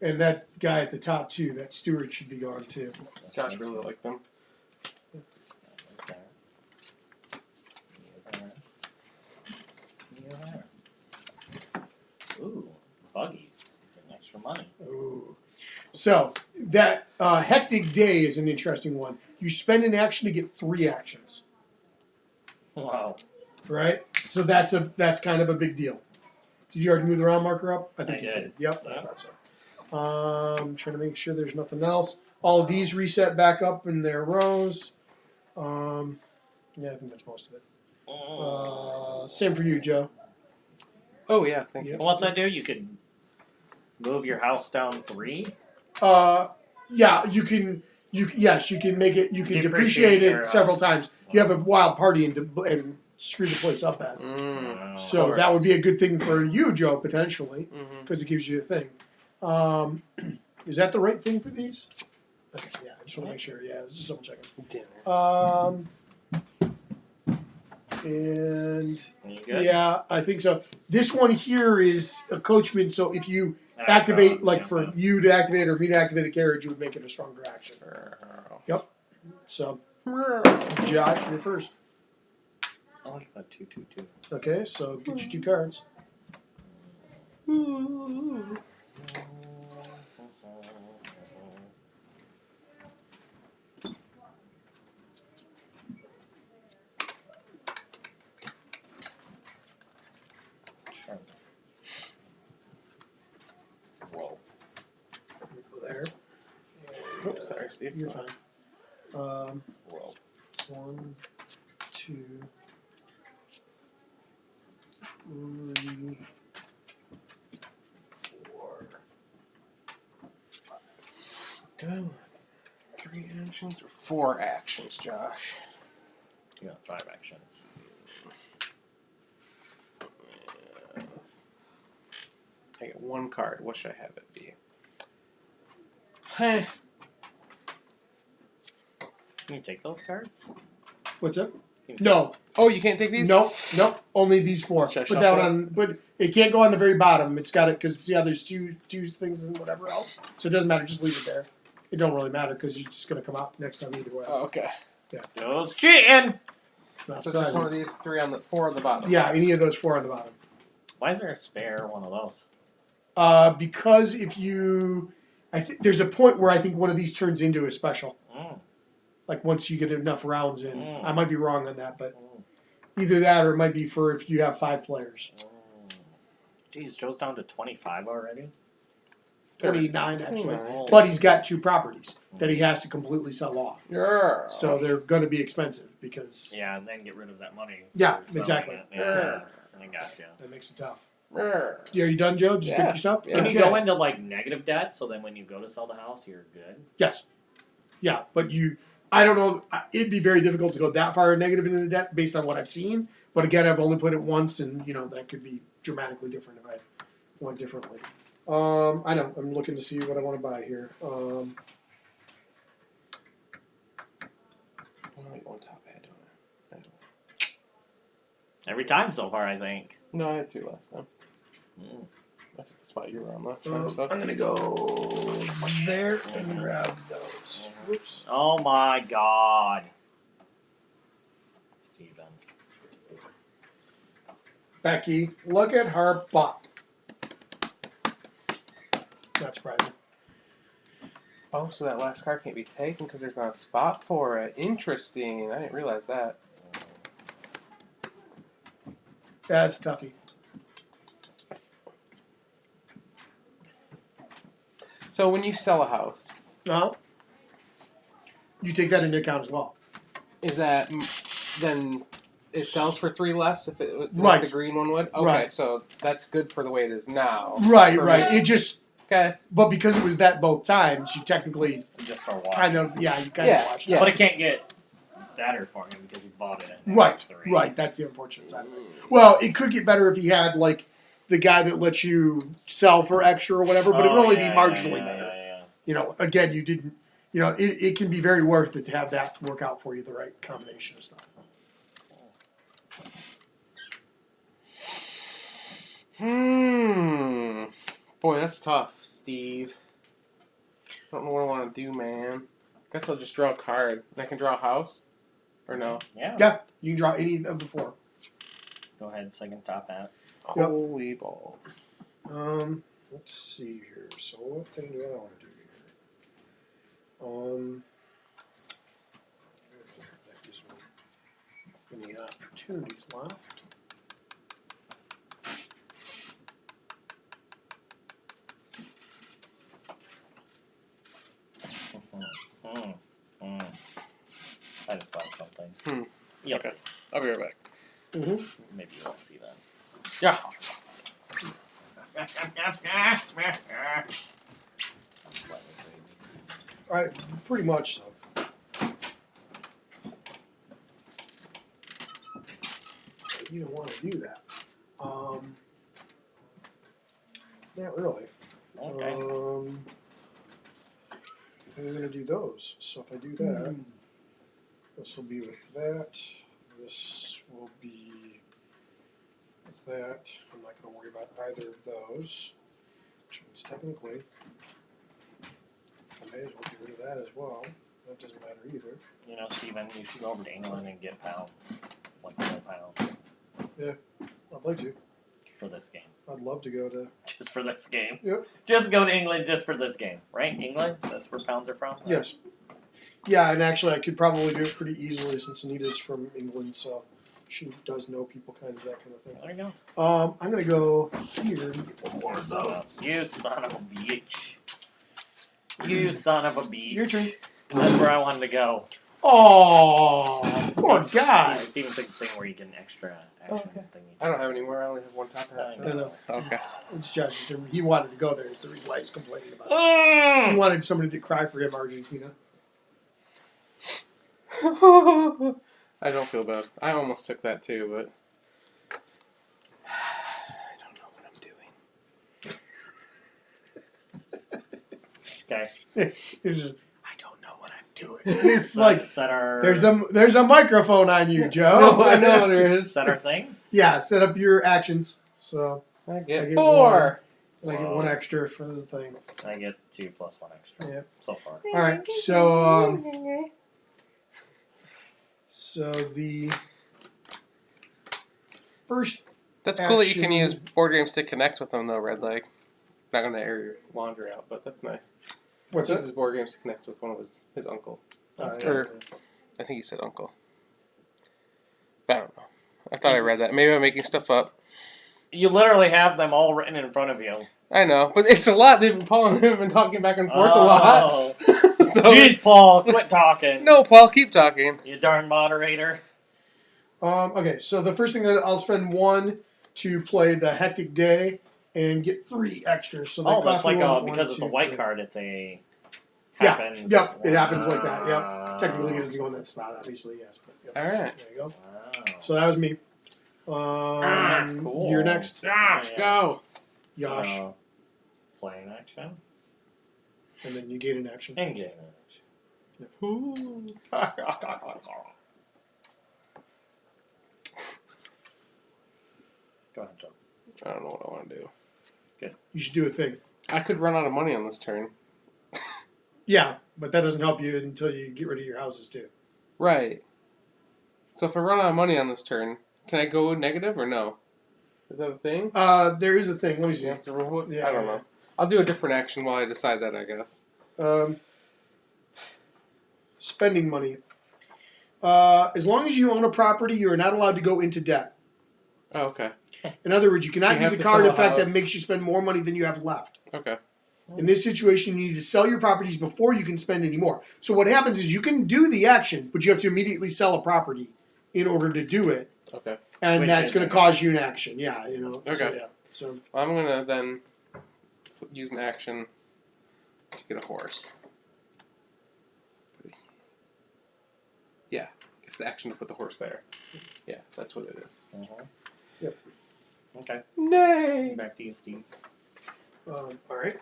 And that guy at the top too, that steward should be gone too. Josh really liked them. Right there. You there. Ooh, buggies. Getting extra money. Ooh. So that hectic day is an interesting one. You spend an action to get 3 actions, Wow. right? So that's kind of a big deal. Did you already move the round marker up? I think I you did. did. Yep, I Yeah. thought so. Trying to make sure there's nothing else. All of these reset back up in their rows. Yeah, I think that's most of it. Same for you, Joe. Oh yeah, thank Yep. you. Well, what's that do? You could move your house down 3? Yeah, you can. Yes, you can make it. You can depreciate Depreciate your it several house. times. You have a wild party and screw the place up at. Mm. So course. that would be a good thing for you, Joe, potentially, Mm-hmm. because it gives you a thing. Is that the right thing for these? Okay, yeah. I just want to make sure. Yeah, just double checking. Dinner. And You good? yeah, I think so. This one here is a coachman. So if you activate, like for you to activate or me to activate a carriage, it would make it a stronger action. So, Josh, you're first. I like that 2-2-2. Okay, so get your 2 cards. Sure. Roll. Go there. And, Oops, sorry, Steve. You're fine. Roll. 1, 2, 3, 4. Go. 3 actions or 4 actions, Josh? You got 5 actions. Yes. I get 1 card. What should I have it be? Hey. Can you take those cards? What's up? Can you No, Oh, you can't take these? nope. Only these 4. Should I Put that shuffle? on, but it can't go on the very bottom. It's got it because see how there's two things and whatever else. So it doesn't matter. Just leave it there. It don't really matter because you're just gonna come out next time either way. Oh, okay. Joe's cheating! It's not So just surprising. one of these four on the bottom. Yeah, any of those four on the bottom. Why is there a spare one of those? Because if you, there's a point where I think one of these turns into a special. Mm. Like once you get enough rounds in. Mm. I might be wrong on that, but Mm. either that or it might be for if you have 5 players. Geez, Joe's down to 25 already. 29 actually. Oh. But he's got 2 properties that he has to completely sell off. Yeah. So they're going to be expensive because Yeah, and then get rid of that money. Yeah, for selling exactly. it. Yeah, I got you. that makes it tough. Yeah. Yeah, are you done, Joe? Did you Yeah. pick your stuff? Yeah. Can Okay. you go into like negative debt so then when you go to sell the house, you're good? Yes. Yeah, but I don't know. It'd be very difficult to go that far negative into the debt based on what I've seen. But again, I've only played it once, and that could be dramatically different if I went differently. I know. I'm looking to see what I want to buy here. I only one top hat, don't I? Every time so far, I think. No, I had 2 last time. Mm. That's the spot you were on last time. So. I'm gonna go there and grab those. Whoops. Oh my god. Steven. Becky, look at her butt. Not surprising. Oh, so that last card can't be taken because there's not a spot for it. Interesting. I didn't realize that. That's toughy. So when you sell a house, You take that into account as well. is that then it sells for 3 less if it like Right. the green one would? Okay, Right. so that's good for the way it is now. Right, For right. me. It just, Okay. but because it was that both times, you technically Just for watching. kind of, you kind Yeah, of watched yeah. it. But it can't get better for him because he bought it at Right, -3. right. That's the unfortunate side of it. Well, it could get better if he had like the guy that lets you sell for extra or whatever, but it would only be marginally better. Again, you didn't. It can be very worth it to have that work out for you, the right combination of stuff. Boy, that's tough, Steve. I don't know what I want to do, man. Guess I'll just draw a card. And I can draw a house? Or no? Yeah. Yeah, you can draw any of the 4. Go ahead, second top hat. Yep. Holy balls. Let's see here. So what thing do I want to do here? That gives me any opportunities left. I just thought of something. Yes. Okay. I'll be right back. Mm-hmm. Maybe you won't see that. Yeah. Pretty much so. You don't want to do that. Not really. Okay. I'm going to do those. So if I do that, this will be with that. This will be with that. I'm not going to worry about either of those. Which means technically, I may as well get rid of that as well. That doesn't matter either. You know, Steven, you should go over to England and get pounds. Like real pounds. I'd like to. For this game. I'd love to go to. Just for this game. Yep. Just go to England just for this game. Right? England? That's where pounds are from? Yes. Yeah, and actually, I could probably do it pretty easily since Anita's from England, so she does know people kind of that kind of thing. There you go. I'm gonna go here and get one more You of son those. of, you son of a bitch. You son of a bitch. Your turn. That's where I wanted to go. Oh, poor guy. Steven took the thing where you get an extra action Okay. thingy. I don't have any more. I only have one top hat. I So. I know. Okay. It's Josh's turn. He wanted to go there. It's the reason why he's complaining about it. He Mm. wanted somebody to cry for him, Argentina. I don't feel bad. I almost took that too, but I don't know what I'm doing. Okay. It's just, I don't know what I'm doing. It's like set our there's a microphone on you, Joe. No, I know there is. set our things. Yeah, set up your actions. So I I get get 4. I get Wow. one extra for the thing. I get 2 plus 1 extra. Yeah. So far. All right. So the first. That's cool that you can Action. use board games to connect with them, though, Red Leg. Not going to air your laundry out, but that's nice. What's He that? uses board games to connect with one of his uncle. That's Yeah. good. Or, I think he said uncle. But I don't know. I thought I read that. Maybe I'm making stuff up. You literally have them all written in front of you. I know, but it's a lot. Paul and him have been talking back and forth a lot. Oh. So, Jeez, Paul, quit talking. no, Paul, keep talking. You darn moderator. Okay, so the first thing that I'll spend 1 to play the Hectic Day and get 3 extras. So Oh, costs that's like me one, because it's a 2, white 3. card. It's a Yeah, happens. yep, it happens like that. Yep. Wow. Technically, it doesn't go in that spot, obviously, yes. But yep. All right. There you go. Wow. So that was me. That's cool. You're next. Josh, Yeah. go. Yosh. Playing action And then you gain an action. and game Ooh. action. Go ahead, Joe. I don't know what I want to do. You should do a thing. I could run out of money on this turn. Yeah, but that doesn't help you until you get rid of your houses, too. Right. So if I run out of money on this turn, can I go negative or no? Is that a thing? There is a thing. Let me see. You have to roll it? Yeah, I don't know. I'll do a different action while I decide that, I guess. Spending money. As long as you own a property, you are not allowed to go into debt. Oh, okay. In other words, you cannot You use have a to card sell a effect that house. makes you spend more money than you have left. Okay. In this situation, you need to sell your properties before you can spend any more. So what happens is you can do the action, but you have to immediately sell a property in order to do it, Okay. and Wait, that's wait, going to wait. cause you an action. Yeah, you know. So, Okay. yeah. So Well, I'm going to then use an action to get a horse. Yeah. It's the action to put the horse there. Yeah, that's what it is. Yep. Okay. Nay! Back to you, Steve. all right.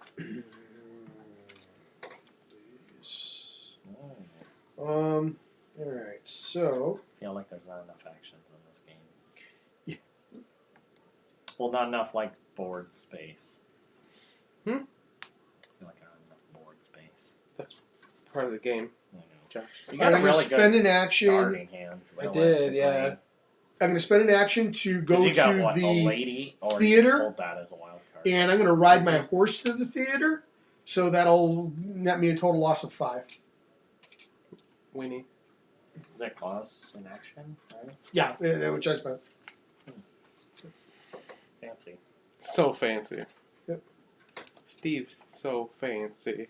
All right. So I feel like there's not enough actions in this game. Yeah. Well, not enough like board space. Hmm? I feel like I don't have enough board space. Part of the game, I know. Josh. You got I'm a gonna really spend good an action. starting hand. I did, realistically. yeah. I'm going to spend an action to 'Cause go you got, to what, a the lady or theater, You pulled that as a wild card. and I'm going to ride my horse to the theater. So that'll net me a total loss of 5. Winnie. Does that cause an action? Right? Yeah, which I spent. Fancy. So fancy. Yep. Steve's so fancy.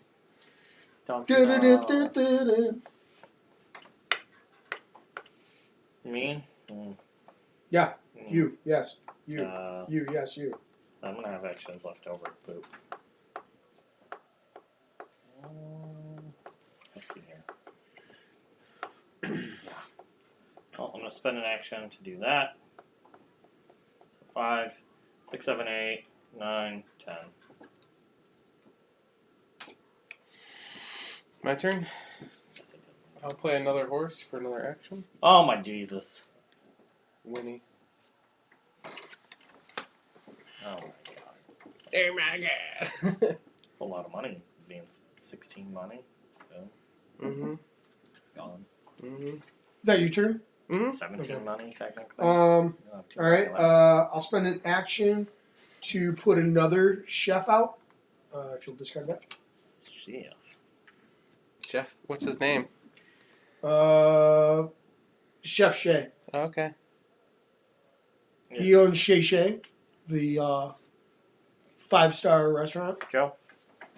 Don't you know? Du-du-du-du-du-du. You mean? Mm. Yeah, Mm. you, yes. You, Uh, yes, you. I'm gonna have actions left over. Poop. Let's see here. Well, I'm gonna spend an action to do that. So 5, 6, 7, 8, 9, 10. My turn? Yes, it did. I'll play another horse for another action. Oh my Jesus! Winnie. Oh my God! Oh my god. It's a lot of money. Being 16 money. mm-hmm. Gone. Mm-hmm. Is that your turn? 17 Okay. money technically. All You'll have 2 right. money left. I'll spend an action to put another chef out. If you'll discard that. Shit. Jeff, what's his name? Chef Shay. Okay. He owns Shay Shay, the 5-star restaurant. Joe?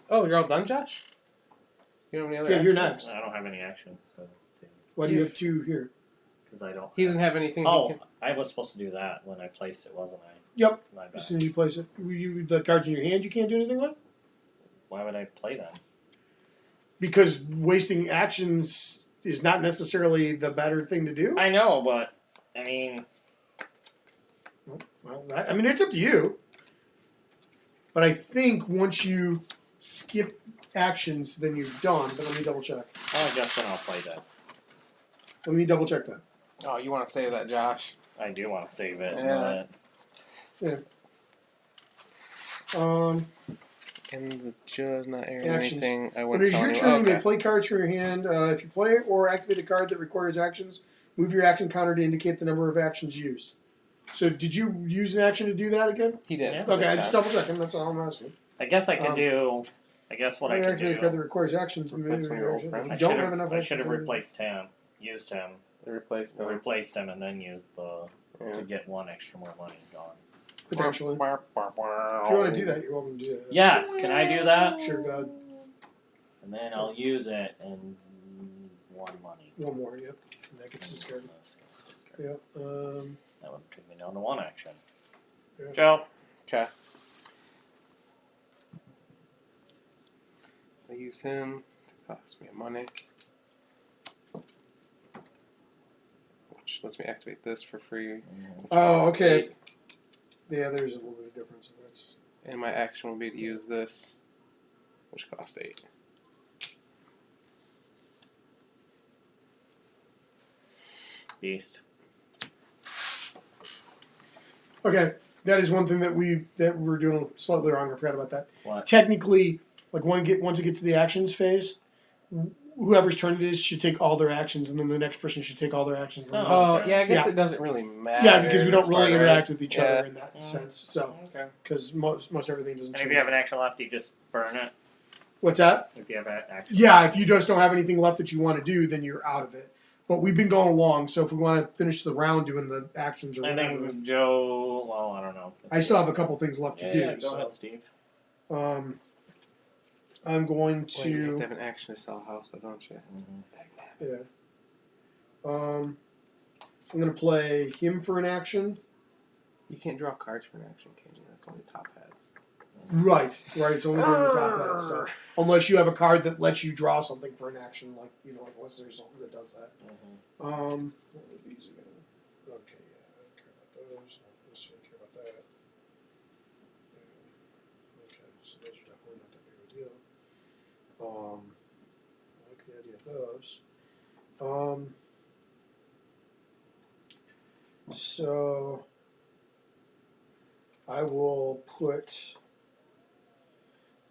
Oh, you're all done, Josh? You don't have any other Yeah, you're actions? next. I don't have any actions. Why do you have 2 here? Because I don't. He doesn't have anything he Oh, can... I was supposed to do that when I placed it, wasn't I? Yep. My bad. As soon as you place it, the cards in your hand you can't do anything with? Why would I play them? Because wasting actions is not necessarily the better thing to do. I know, but I mean, Well, I mean, it's up to you. But I think once you skip actions, then you're done. But let me double check. I guess then I'll play this. Let me double check that. Oh, you want to save that, Josh? I do want to save it, Yeah. And the Joe's not airing Actions. anything. I When wouldn't it is tell your anyone. turn, you Okay. may play cards from your hand. If you play or activate a card that requires actions, move your action counter to indicate the number of actions used. So did you use an action to do that again? He did. Yeah. Okay, I This just time. double checking. That's all I'm asking. I guess I can do. I guess what I could Activate a card that do. requires actions. Replace one of your old If friends. you I don't should have enough I should actions. have replaced him, used him, They replaced him. replaced him, and then used the Yeah. to get one extra more money gone. Potentially. If If you want to do that, you're welcome to do that. Yes, can I do that? Sure, God. And then I'll use it and one money. One more, yep. And that gets discarded. This gets discarded. Yep. That would take me down to one action. Yeah. Joe. Okay. I use him to cost me money. Which lets me activate this for free. Which Oh, costs okay. 8. Yeah, there's a little bit of difference. That's And my action will be to use this, which costs 8. Beast. okay. That is one thing that we're doing slightly wrong. I forgot about that. What? Technically, like once it gets to the actions phase, whoever's turn it is should take all their actions, and then the next person should take all their actions. And Oh. Oh, yeah, I guess Yeah. it doesn't really matter. yeah, because we don't this really part, interact right? with each Yeah. other in that Mm. sense. So, Okay. because most everything doesn't And change. if you have an action left, you just burn it. What's that? If you have an action. Yeah, if you just don't have anything left that you want to do, then you're out of it. But we've been going along, so if we want to finish the round doing the actions or I whatever, think Joe. Well, I don't know. I still have a couple things left to Yeah, do. yeah, go so, ahead, Steve. I'm going Wait, you have to to have an action to sell a house, though, don't you? yeah. I'm going to play him for an action. You can't draw cards for an action, can you? That's only top heads. Right. It's only during the top head. So unless you have a card that lets you draw something for an action, like like unless there's something that does that. What are these again? Okay, yeah, I don't care about those. I don't necessarily care about that. Okay, so those are definitely not that big of a deal. I like the idea of those. So I will put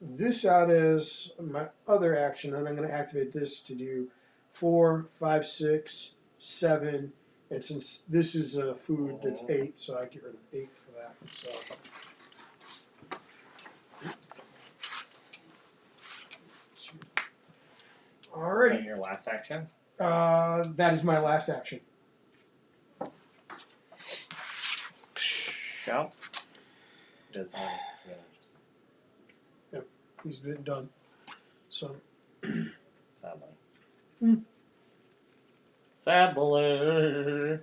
this out as my other action, and I'm going to activate this to do 4, 5, 6, 7, and since this is a food that's 8, so I get rid of 8 for that. So. Alrighty. And your last action. That is my last action. Joe. Does one. Yeah, He's been done. So. sadly. Hmm. Sadly.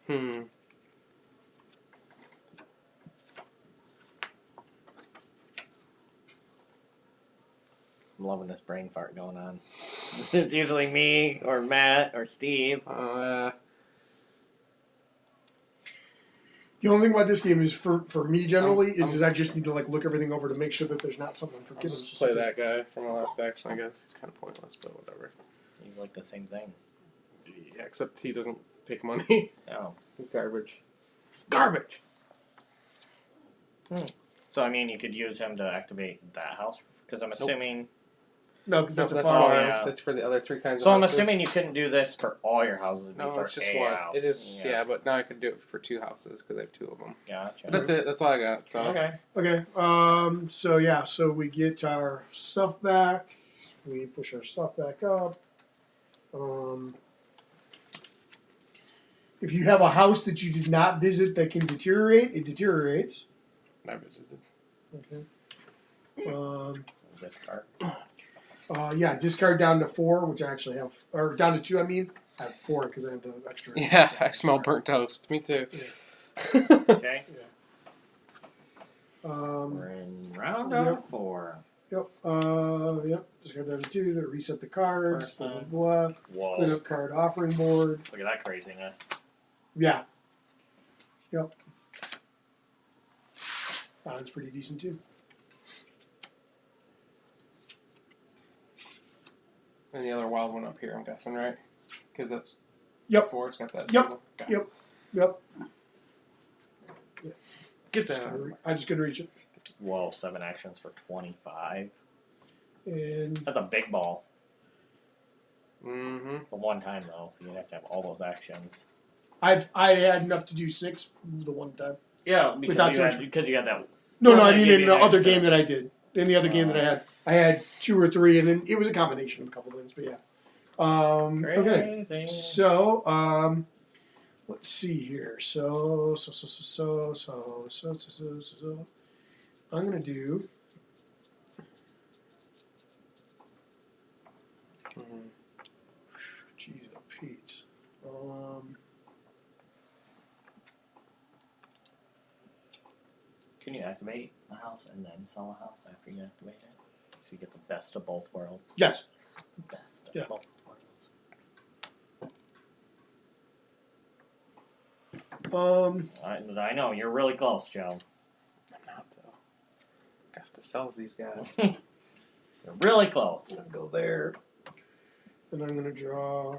Hmm. I'm loving this brain fart going on. It's usually me or Matt or Steve. The only thing about this game is for me generally is I just need to look everything over to make sure that there's not something I'm I'll forgetting. just play that guy from my last action, I guess. It's kind of pointless, but whatever. He's like the same thing. Yeah, except he doesn't take money. Oh. He's garbage. It's garbage! So, I mean, you could use him to activate that house. Because I'm assuming. No, because that's No, a that's farm. farm. farms. yeah. That's for the other 3 kinds So, of I'm houses. assuming you couldn't do this for all your houses. It'd be No, for it's just a one. house. It is, yeah, but now I can do it for 2 houses because I have 2 of them. Gotcha. But that's it. That's all I got. So Okay. Okay. So yeah. So we get our stuff back. We push our stuff back up. If you have a house that you did not visit that can deteriorate, it deteriorates. I visited. Okay. Discard. Yeah. Discard down to 4, which I actually have, or down to 2. I mean, I have 4 because I have the extra. Yeah, I smell burnt toast. Me too. Okay. Um, We're in round Yep. 4. Yep. Yep. Discard down to 2 to reset the cards. Blah Person. blah blah. Whoa. Clean up card offering board. Look at that craziness. Yeah. Yep. That one's pretty decent too. And the other wild one up here, I'm guessing, right? Because that's Yep. 4. It's got that. Yep. symbol. Got Yep. Yep. it. Get Just that. I just couldn't reach it. Whoa, 7 actions for 25. And That's a big ball. Mm-hmm. For one time, though, so you'd have to have all those actions. I had enough to do 6 the one time. Yeah, Without because you had that. No, Well, I they mean give in you the other extra. game that I did. In the other game that I had 2 or 3, and then it was a combination of a couple things. But yeah. Okay. Crazy. So let's see here. So I'm gonna do. Jeez, Pete. Can you activate a house and then sell a house after you activate it? So you get the best of both worlds. Yes. The best of Yeah. both worlds. I know you're really close, Joe. I'm not though. Got to sell these guys. You're really close. I'm gonna go there, and I'm gonna draw.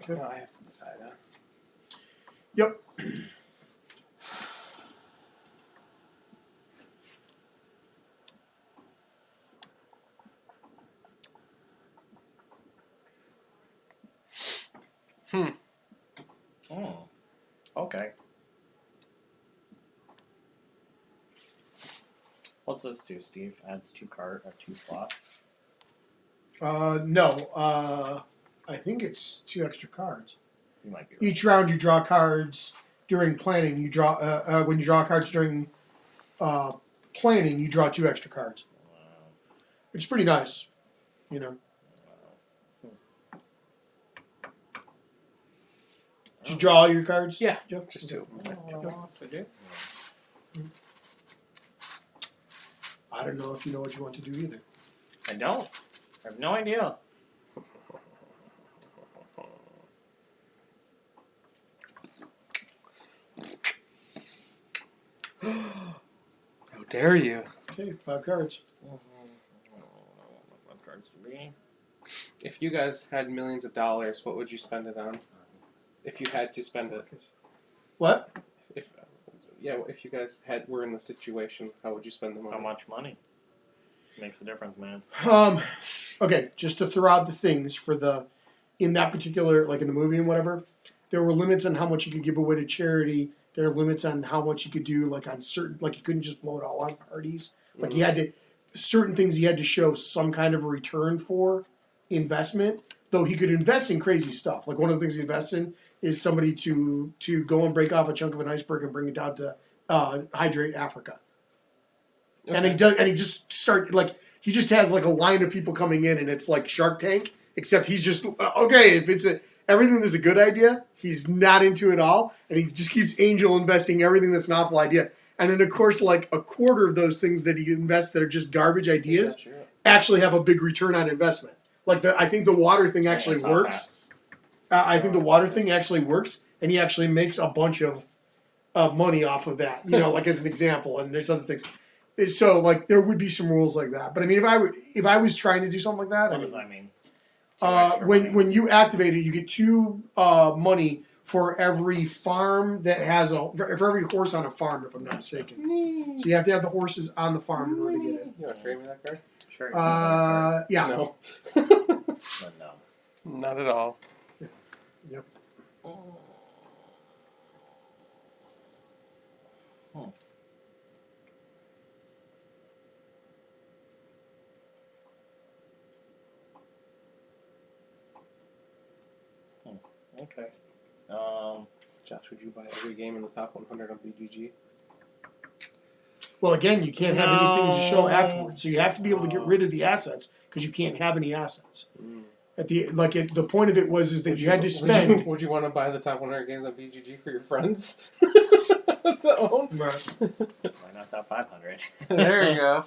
Okay. No, I have to decide. Huh? Yep. Oh, okay. What's this do, Steve? Adds 2 slots. No. I think it's 2 extra cards. You might be right. Each round you draw cards during planning. You draw when you draw cards during planning. You draw 2 extra cards. Which is pretty nice, you know. Did you draw all your cards? Yeah, Joe? just 2 of them. I do. I don't know if you know what you want to do either. I don't. I have no idea. How dare you? Okay, 5 cards. What cards to be? If you guys had millions of dollars, what would you spend it on? If you had to spend it, What? if you guys were in the situation, how would you spend the money? How much money? Makes a difference, man. Okay, just to throw out the things for in that particular, like in the movie and whatever, there were limits on how much you could give away to charity. There are limits on how much you could do, like on certain, like you couldn't just blow it all on parties. Like you had to, certain things he had to show some kind of a return for investment. Though he could invest in crazy stuff. Like one of the things he invests in is somebody to go and break off a chunk of an iceberg and bring it down to hydrate Africa. Okay. And he does, and he just has like a line of people coming in, and it's like Shark Tank, except he's just okay. If it's everything that's a good idea, he's not into it all, and he just keeps angel investing everything that's an awful idea. And then of course, like a quarter of those things that he invests that are just garbage ideas actually have a big return on investment. Like I think the water thing actually works. I think the water thing actually works, and he actually makes a bunch of money off of that. You know, like as an example, and there's other things. So like there would be some rules like that. But I mean, if I was trying to do something like that, What does that mean? when you activate it, you get 2 money for every farm that has for every horse on a farm, if I'm not mistaken. So you have to have the horses on the farm in order to get it. You want to trade me that card? Sure. Yeah. No. But no. Not at all. Yep. Okay. Josh, would you buy every game in the top 100 on BGG? Well, again, you can't have anything to show afterwards, so you have to be able to get rid of the assets because you can't have any assets. The point of it was that you had to spend. Would you want to buy the top 100 games on BGG for your friends to own? Right. Why not top 500? There you go.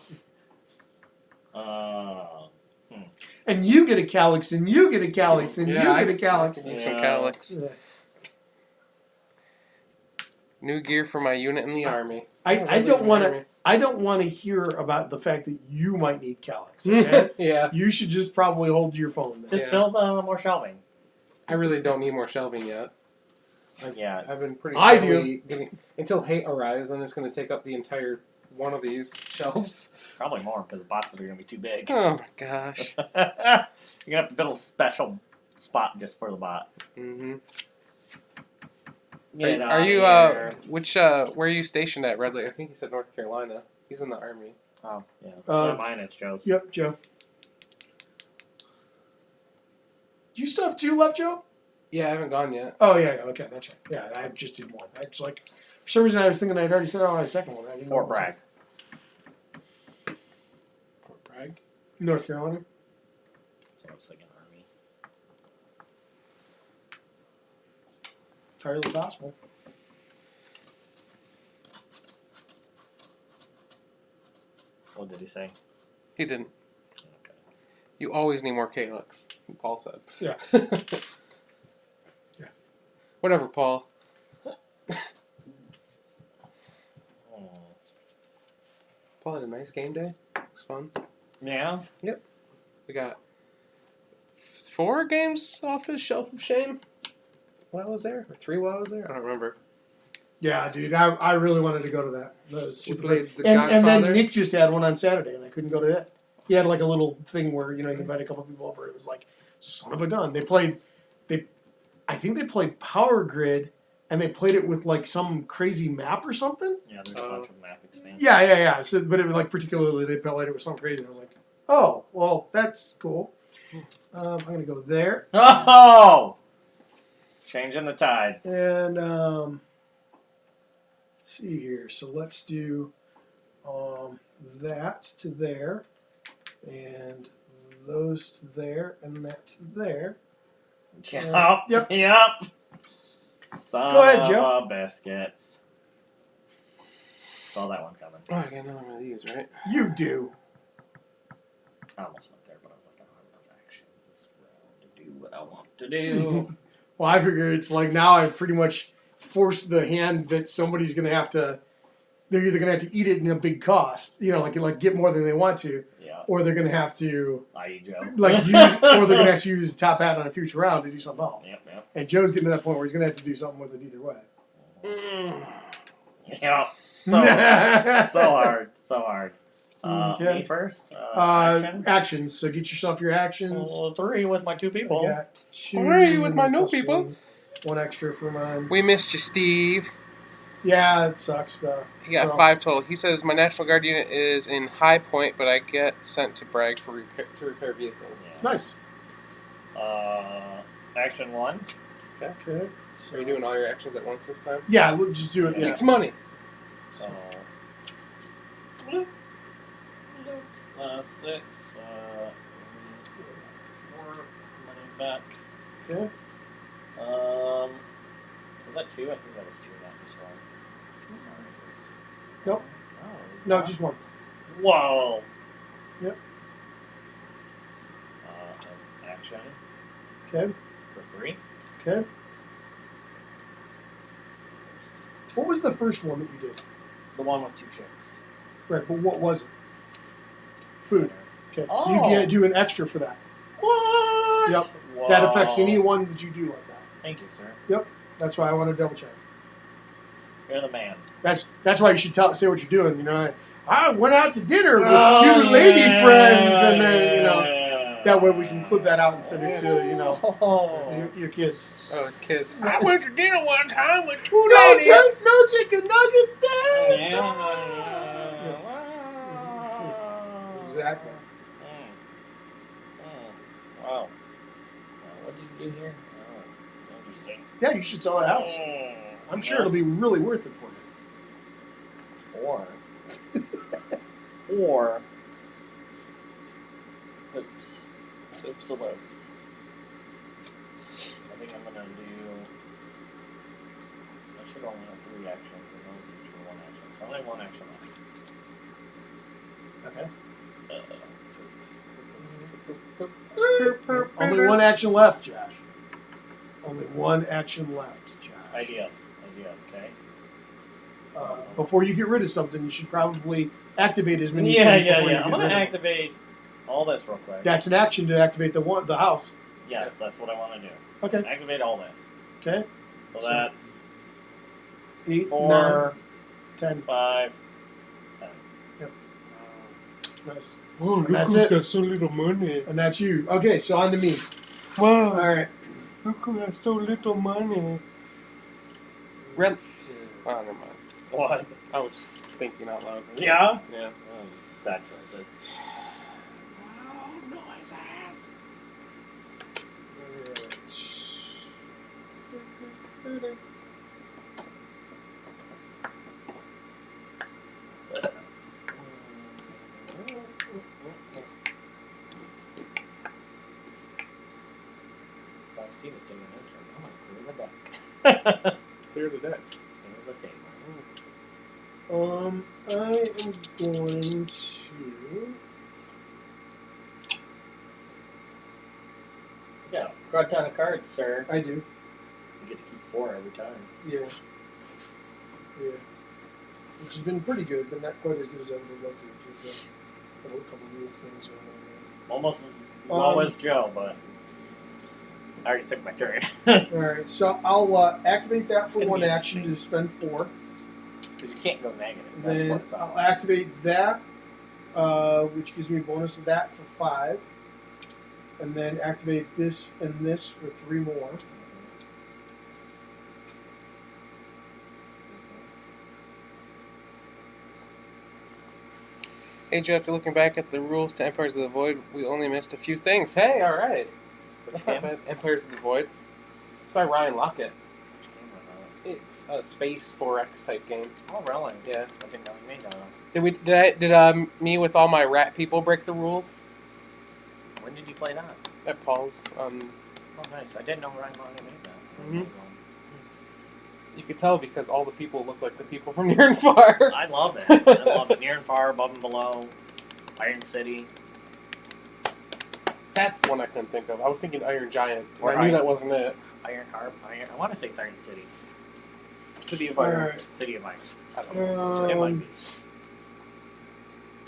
And you get a Calyx, and you get a Calyx, and Yeah, you get a Calyx. Some Calyx. Yeah. New gear for my unit in the army. I don't want to hear about the fact that you might need Calyx. Okay? Yeah. You should just probably hold your phone there. Just build more shelving. I really don't need more shelving yet. Yeah. I've been pretty I steadily getting until hate arrives, and it's going to take up the entire one of these shelves. Probably more because the boxes are going to be too big. Oh my gosh. You're going to have to build a special spot just for the box. Mm-hmm. Get Are you outta here. where are you stationed at, Redley? I think he said North Carolina. He's in the Army. Oh, yeah. It's Uh, not mine, it's Joe's. Yep, Joe. Do you still have 2 left, Joe? Yeah, I haven't gone yet. Oh, yeah, okay, that's right. Yeah, I just did 1. I was like, for some reason I was thinking I'd already sent out my second one. I didn't know Fort it was- Bragg. Fort Bragg? North Carolina? So I was thinking Army. Entirely possible. What did he say? He didn't. Okay. You always need more Calyx, Paul said. Yeah. Yeah. Whatever, Paul. Oh. Paul had a nice game day. It was fun. Yeah? We got 4 games off his shelf of shame while I was there, or 3 while I was there. I don't remember. Yeah, dude, I really wanted to go to that. That was We super played fun. The And then Godfather. Nick just had one on Saturday, and I couldn't go to that. He had like a little thing where, you know, he invited a couple people over. It was like, son of a gun. I think they played Power Grid, and they played it with like some crazy map or something. Yeah, there's a bunch of map expansions. Yeah. So, but it was like particularly they played it with something crazy. And I was like, oh, well, that's cool. I'm gonna go there, Oh! Changing the tides. and let's see here. So let's do that to there, and those to there, and that to there. Yep. Yep. Yep. Son Go ahead, Joe. of biscuits. Saw that one coming. Oh, I got another one of these, right? You do. I almost went there, but I was like, I don't have enough actions this round to do what I want to do. Well, I figure it's like now I've pretty much forced the hand that somebody's going to have to. They're either going to have to eat it in a big cost, you know, like get more than they want to, Yeah. or they're going to have to I.e. Joe. like use, or they're going to have to use top hat on a future round to do something else. Yep. And Joe's getting to that point where he's going to have to do something with it either way. Yep. So hard. So hard. Okay. Me first? Actions? Actions. So get yourself your actions. 3 with my 2 people. I got 2. Where are you with my no plus people? One extra for mine. We missed you, Steve. Yeah, it sucks, but He got well, 5 total. He says, my National Guard unit is in High Point, but I get sent to Bragg for repair vehicles. Yeah. nice. Action 1. Okay. So Are you doing all your actions at once this time? Yeah, we'll just do it. Yeah. 6 money. So. Bloop. Bloop. 6. 4 money back. Okay. Was that 2? I think that was 2. That was 1. Sorry, it was 2. Nope. Oh, No, just one. Whoa. Yep. Action Okay. for 3. Okay. What was the first one that you did? The one with 2 chicks. Right, but what was it? Food. Okay. So you Oh. get do an extra for that. What? Yep. Whoa. That affects any one that you do like that. Thank you, sir. That's why I want to double check. You're the man. That's why you should say what you're doing. You know, I went out to dinner with Oh, 2 lady yeah, friends, and then you know yeah. that way we can clip that out and send it to you know Oh. your kids. Oh, his kids. I went to dinner one time with 2 No, ladies. no chicken nuggets, Dad. Yeah. Exactly. Wow. What did you do here? Oh, interesting. Yeah, you should sell a house. I'm sure it'll be really worth it for you. Or oops. Oops a loops. I think I'm gonna do I should only have 3 actions and those each are 1 action. So only 1 action left. Okay. Only 1 action left, Josh. Only 1 action left, Josh. Ideas, okay? Before you get rid of something, you should probably activate as many Yeah. things before you get I'm rid gonna of it. activate all this real quick. That's an action to activate the house. Yes, that's what I want to do. Okay. Activate all this. Okay. So So- that's 8, 4, 9, 10. 5, 10. nice. Whoa, And that's it. got so little money. And that's you. Okay, so on to me. Wow, All right. look who has so little money. Rent. Oh, never mind. What? I was thinking out loud. Yeah? Yeah. Bad choices. Oh, noise ass. While Steve is taking his turn, I'm going to clear the deck. Clear the deck. Clear the table. I am going to. Yeah, crud ton of cards, sir. I do. You get to keep 4 every time. Yeah. Yeah. Which has been pretty good, but not quite as good as I would have liked it to have done. A couple little things around there. Almost as low as Joe, but I already took my turn. Alright, so I'll activate that for Gonna one be action to spend 4. Because you can't go negative. That's Then what's I'll activate that, which gives me a bonus of that for 5. And then activate this and this for 3 more. Hey, Joe, after looking back at the rules to Empires of the Void, we only missed a few things. Hey, alright. That's not bad. Empires of the Void. It's by Ryan Lockett. Which game was It's a space 4X type game. that? Oh, really? Yeah. I didn't know you made that up. Did me with all my rat people break the rules? When did you play that? At Paul's. Oh, nice. I didn't know Ryan Lockett made that. Mhm. You could tell because all the people look like the people from Near and Far. I love it. I love it. Near and Far, Above and Below, Iron City. That's the one I couldn't think of. I was thinking Iron Giant. Or I knew Iron- that wasn't it. Iron Harp. I want to say it's Iron City. City of Iron. Alright. City of Iron. I don't know. It might be.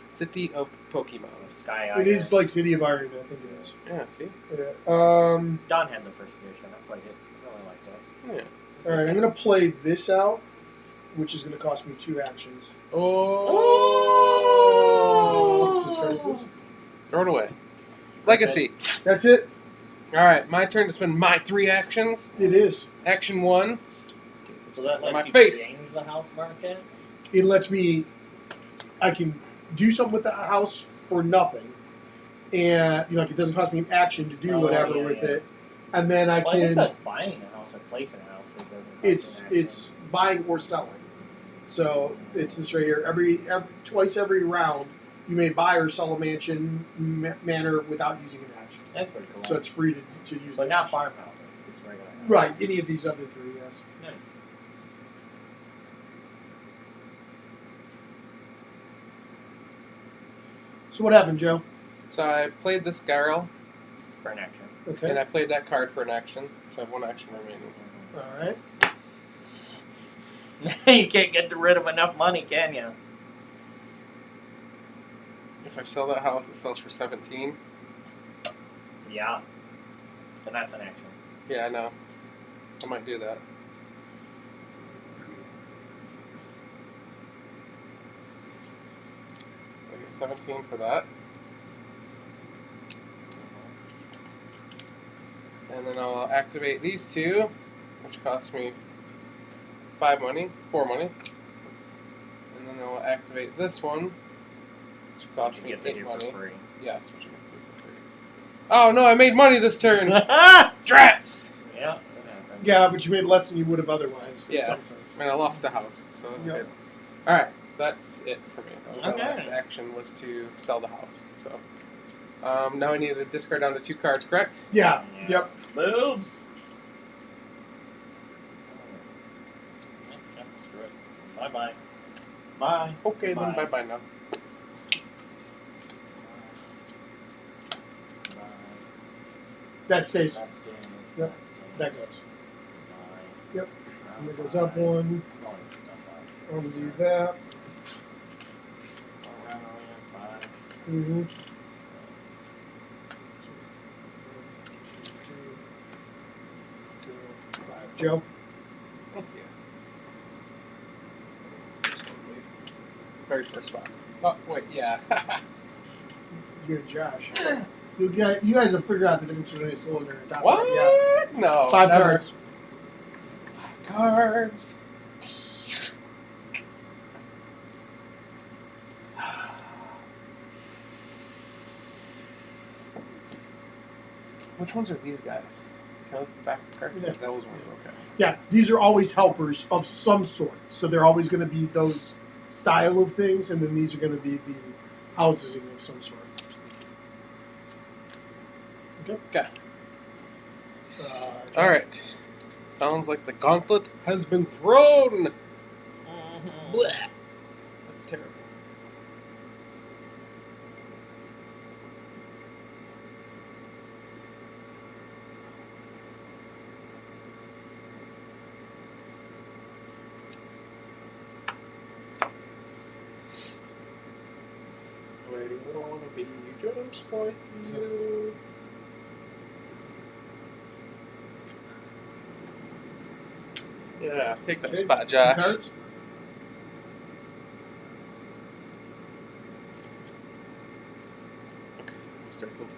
City of Pokemon. Sky It is like City of Iron, I think it is. Yeah, see? Yeah. Don had the first edition. I played it. I really liked it. Yeah. Alright, I'm going to play this out, which is going to cost me 2 actions. Oh! What's this card, please? Throw it away. Legacy. That's it. Alright, my turn to spend my 3 actions. It is. Action 1. So that lets My you face. change the house market? It lets me. I can do something with the house for nothing. And, like, it doesn't cost me an action to do Oh, whatever yeah, with yeah. it. And then I Well, I think can. that's buying a house or placing a house. So it doesn't cost an It's buying or selling. So it's this right here. Every twice every round, you may buy or sell a mansion manor without using an action. action. That's pretty cool. So it's free to use. but the not action. farmhouses. It's regular houses. Right. Any of these other 3, yes. Nice. So what happened, Joe? So I played this Garl, For an action. Okay. and I played that card for an action. So I have 1 action remaining. All right. You can't get rid of enough money, can you? If I sell that house, it sells for 17. Yeah. And that's an action. Yeah, I know. I might do that. So I get 17 for that. And then I'll activate these 2, which cost me 4 money. And then I'll activate this one, which costs You me get to 8 do money. for free. Yes, which I can do for free. Oh no, I made money this turn! Yeah, Drats! that happens. Yeah, but you made less than you would have otherwise. Yeah. In some sense. I mean, I lost a house, so that's Yep. good. Alright, so that's it for me. My Okay. last action was to sell the house, so. Now I need to discard down to 2 cards, correct? Yeah. Yeah. Yep. Boobs. Yeah, screw it. Bye-bye. Bye. Okay, then Bye. bye-bye now. Bye. That stays. That stays. Yep. That stays. That goes. Bye. Yep. Bye. And it goes up 1. Going stuff up. I'm gonna do that. Around, bye. Mm-hmm. Joe. Thank you. Very first spot. Oh, wait, yeah. you and Josh. You guys have figured out the difference between a cylinder and a top What? hat. Yeah. No. 5 never. cards. 5 cards. Which ones are these guys? Can I look at the back of the cards? Yeah. Those ones, okay. Yeah, these are always helpers of some sort. So they're always going to be those style of things, and then these are going to be the housing of some sort. Okay. Okay. Josh? All right. Sounds like the gauntlet has been thrown. Blech. That's terrible. Where do you want to be? Just like you. Yeah, take that Okay, spot, 2 Josh. cards. Start thinking.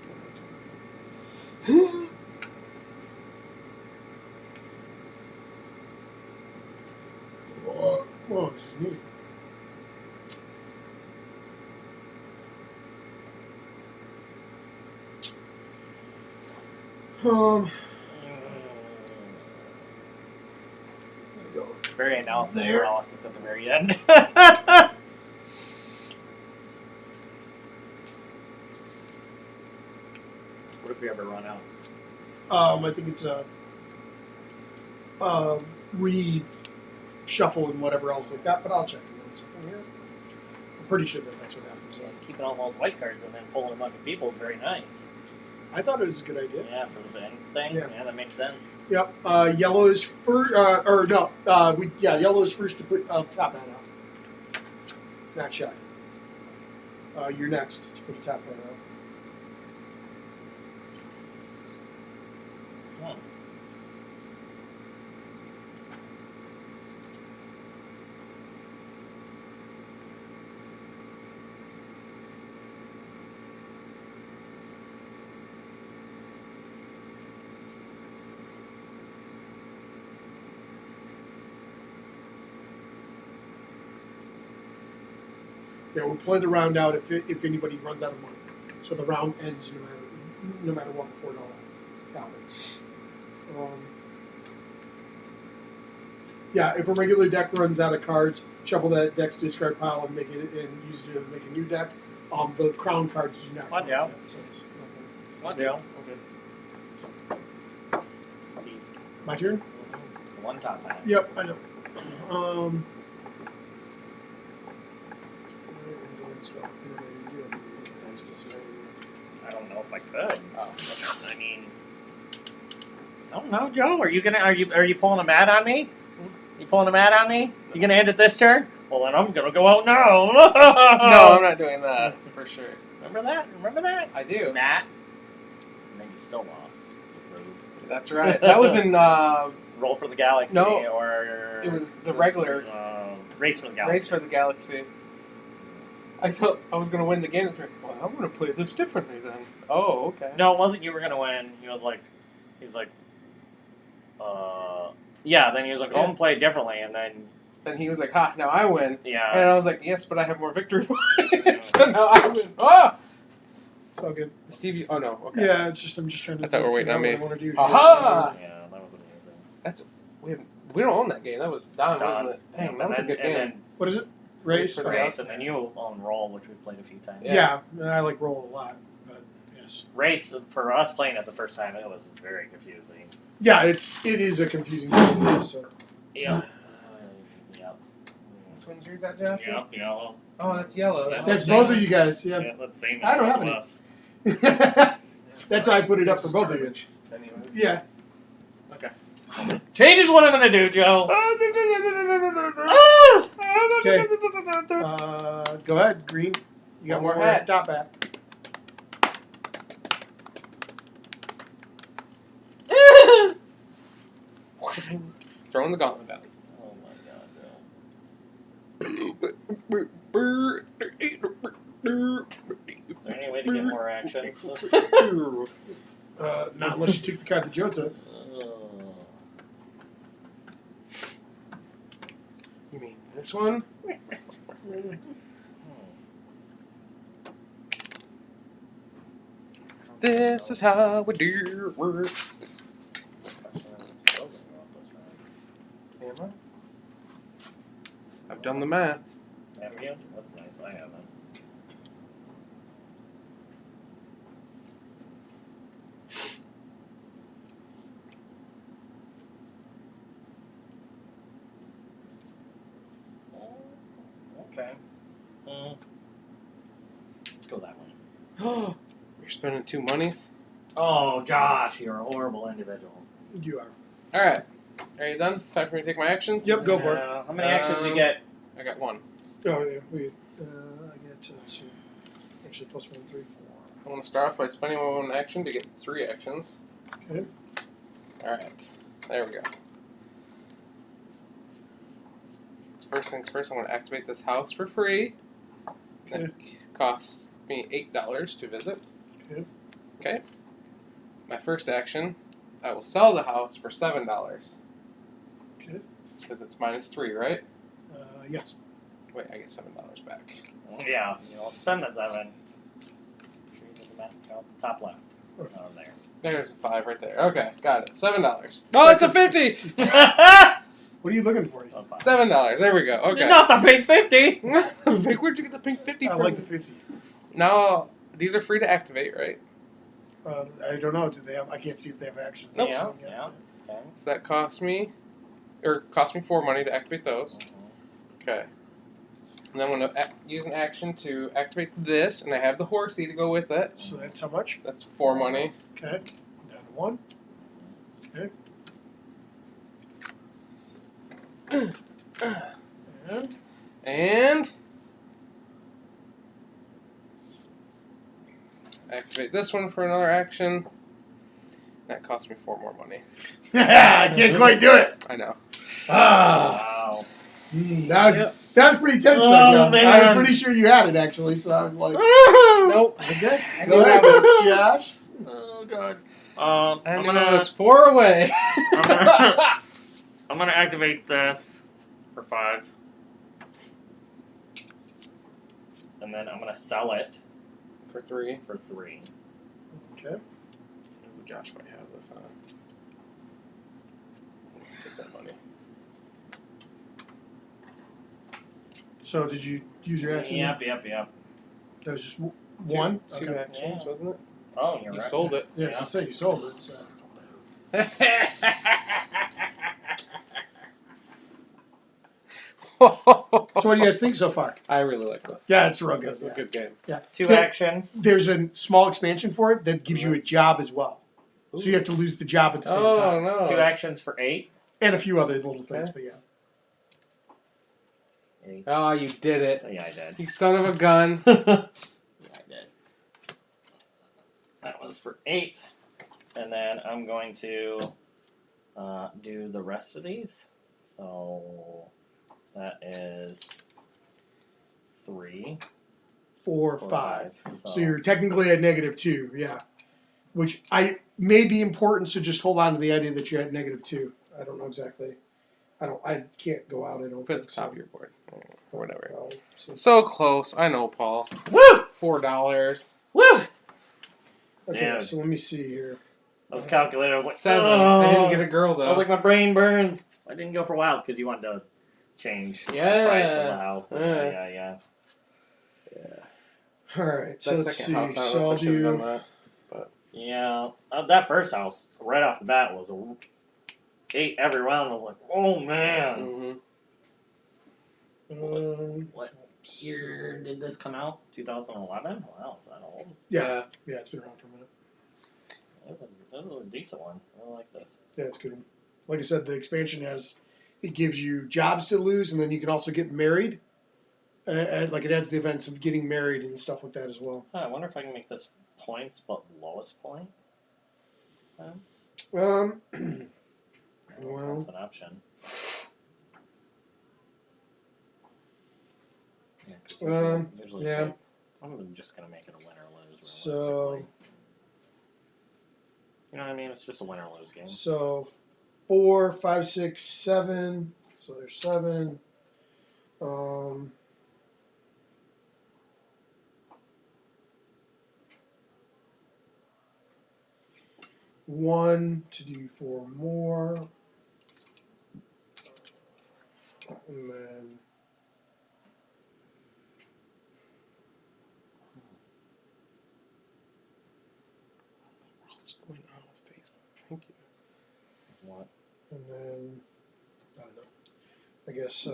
Whoa, this is me. There we go. Very analysis There. paralysis at the very end. What if we ever run out? I think it's a reshuffle and whatever else like that, but I'll check in 1 second here. I'm pretty sure that that's what happens. Keeping all those white cards and then pulling a bunch of people is very nice. I thought it was a good idea. Yeah, for the end thing. Yeah. Yeah, that makes sense. Yep. Yellow is first, yellow is first to put top hat out. Not shy. You're next to put a top hat out. Hmm. Yeah, we'll play the round out if anybody runs out of money. So the round ends no matter what before it all happens. Yeah, if a regular deck runs out of cards, shuffle that deck's discard pile and use it to make a new deck. The crown cards do not. What, count yeah? that, so it's nothing. What deal? Okay. My turn. One top hat. Yep, I know. I don't know if I could. I mean, I don't know, Joe. Are you pulling a mat on me? You pulling a mat on me? You gonna end it this turn? Well, then I'm gonna go out now. No, I'm not doing that for sure. Remember that? Remember that? I do. Matt. And then you still lost. That's right. That was in Roll for the Galaxy. No, or it was the regular Race for the Galaxy. Race for the Galaxy. I thought I was going to win the game. Well, I'm going to play this differently then. Oh, okay. No, it wasn't you were gonna win. He was like, yeah. Then he was like, Yeah. "Home play it differently," and then And he was like, "Ha! Now I win." yeah. And I was like, "Yes, but I have more victory points." So now I win. Oh, It's all good. Stevie. Oh no. Okay. Yeah, I'm just trying to. I thought we were waiting on figure me. out what I wanna do. Aha! Yeah, that was amazing. We don't own that game. That was Don, Don. wasn't it? Dang, that was a good and game. What is it? Race. For the Race, Galaxy. and then you own Roll, which we played a few times. Yeah. Yeah, I like roll a lot, but yes. Race for us playing it the first time, it was very confusing. Yeah, it is a confusing game. So. Yeah. Yep. Which one's you got, Josh? Yep. Yellow. Oh, that's yellow. Yeah. That's both of you guys. Yeah. Yeah, that's the same. I don't as have any. us. That's why I put it up for both of you. Anyways. Yeah. Change is what I'm gonna do, Joe. Okay. Go ahead, Green. You got One more more hat. top hat. Throwing the gauntlet out. Oh my god, Joe. Is there any way way to get more action. Not unless you took the card that Joe took. You mean this one? This is how we do work. Am I? I've done the math. Have you? That's nice. I haven't. Okay. Let's go that way. You're spending 2 monies? Oh, Josh, you're a horrible individual. You are. Alright. Are you done? Time for me to take my actions? Yep, go for it. How many actions you get? I got 1. Oh, yeah. I get 2. Actually, plus 1, 3, 4. I want to start off by spending 1 action to get 3 actions. Okay. Alright. There we go. First things first, I'm going to activate this house for free. Okay. It costs me $8 to visit. Okay. Okay. My first action, I will sell the house for $7. Okay. Because it's -3, right? Yes. Wait, I get $7 back. Yeah, you'll spend the 7. Sure you did the math. No, top left. Okay. Oh, there. There's a 5 right there. Okay, got it. $7. No, it's a 50! What are you looking for? Oh, fine. $7. There we go. Okay. Not the pink 50! Like, where'd you get the pink 50 I from? like the 50. Now, these are free to activate, right? I don't know. Do they have? I can't see if they have actions. Nope. Yeah, So, yeah. Okay. So that cost me 4 money to activate those. Okay. And then I'm going to use an action to activate this, and I have the horsey to go with it. So that's how much? That's 4 money. Okay. Down to 1. Okay. And activate this one for another action. That cost me 4 more money. I can't quite do it. I know. Ah. Wow. That was pretty tense, Oh, though, John. man. I was pretty sure you had it, actually, so I was like, Nope. okay. I Go knew ahead, that Josh. Oh, God. I I'm knew gonna, I was 4 away. I'm gonna activate this for 5. And then I'm gonna sell it For 3. for 3. Okay. Ooh, Josh might have this on. Take that money. So did you use your action? Yep. That was just one? Two Okay. actions, Yeah. wasn't it? Oh, you're You right. sold it. Yes, Yeah. I say you sold it. So. So what do you guys think so far? I really like this. Yeah, it's real good. This is a Yeah. good game. Yeah. 2 There- actions. There's a small expansion for it that gives you a job as well. So you have to lose the job at the same Oh, time. no. 2 actions for 8. And a few other little things, Okay. but yeah. 8. Oh, you did it. Yeah, I did. You son of a gun. Yeah, I did. That was for 8. And then I'm going to do the rest of these. So that is 3, 4, 4, 5. 5. So you're technically at -2, yeah. Which may be important, so just hold on to the idea that you're at -2. I don't know exactly. I can't go out, I don't Put it at think the so. top of your board. Or whatever. Well, so- So close. I know, Paul. Woo! $4. Woo! Okay, Damn. so let me see here. I was calculating. I was like, 7. Oh. I didn't get a girl, though. I was like, my brain burns. I didn't go for wild because you wanted to change the Yeah. price of the house. Yeah. Yeah. All right, so that let's second see. house, I don't So know if I'll I should have done do. that. Yeah. That first house, right off the bat, was a 8 every round. I was like, oh, man. Mm-hmm. What year did this come out? 2011? Wow, is that old? Yeah, it's been around for a minute. This is a decent one. I like this. Yeah, it's a good. One. Like I said, the expansion it gives you jobs to lose, and then you can also get married. Like it adds the events of getting married and stuff like that as well. I wonder if I can make this points, but lowest point. That's Well, that's an option. Yeah, 'cause usually yeah. it's like, I'm just gonna make it a win or lose. So, realistically. You know what I mean? It's just a win or lose game. so 4, 5, 6, 7. So there's 7. 1 to do 4 more. And then What's going on with Facebook? Thank you. What? And then, I don't know. I guess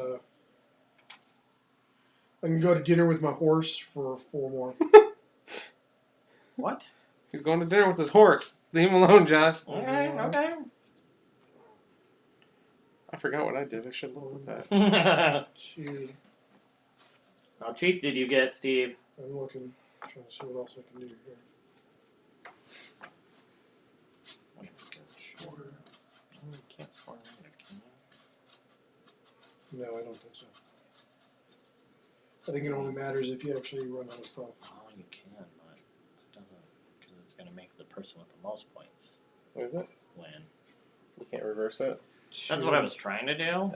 I can go to dinner with my horse for 4 more. What? He's going to dinner with his horse. Leave him alone, Josh. Okay. I forgot what I did. I should have looked at that. 2. How cheap did you get, Steve? I'm looking, trying to see what else I can do here. Shorter. You can't score either, can you? No, I don't think so. I think it only matters if you actually run out of stuff. Oh, you can, but it doesn't, because it's going to make the person with the most points What is it? win. You can't reverse it. That's what I was trying to do.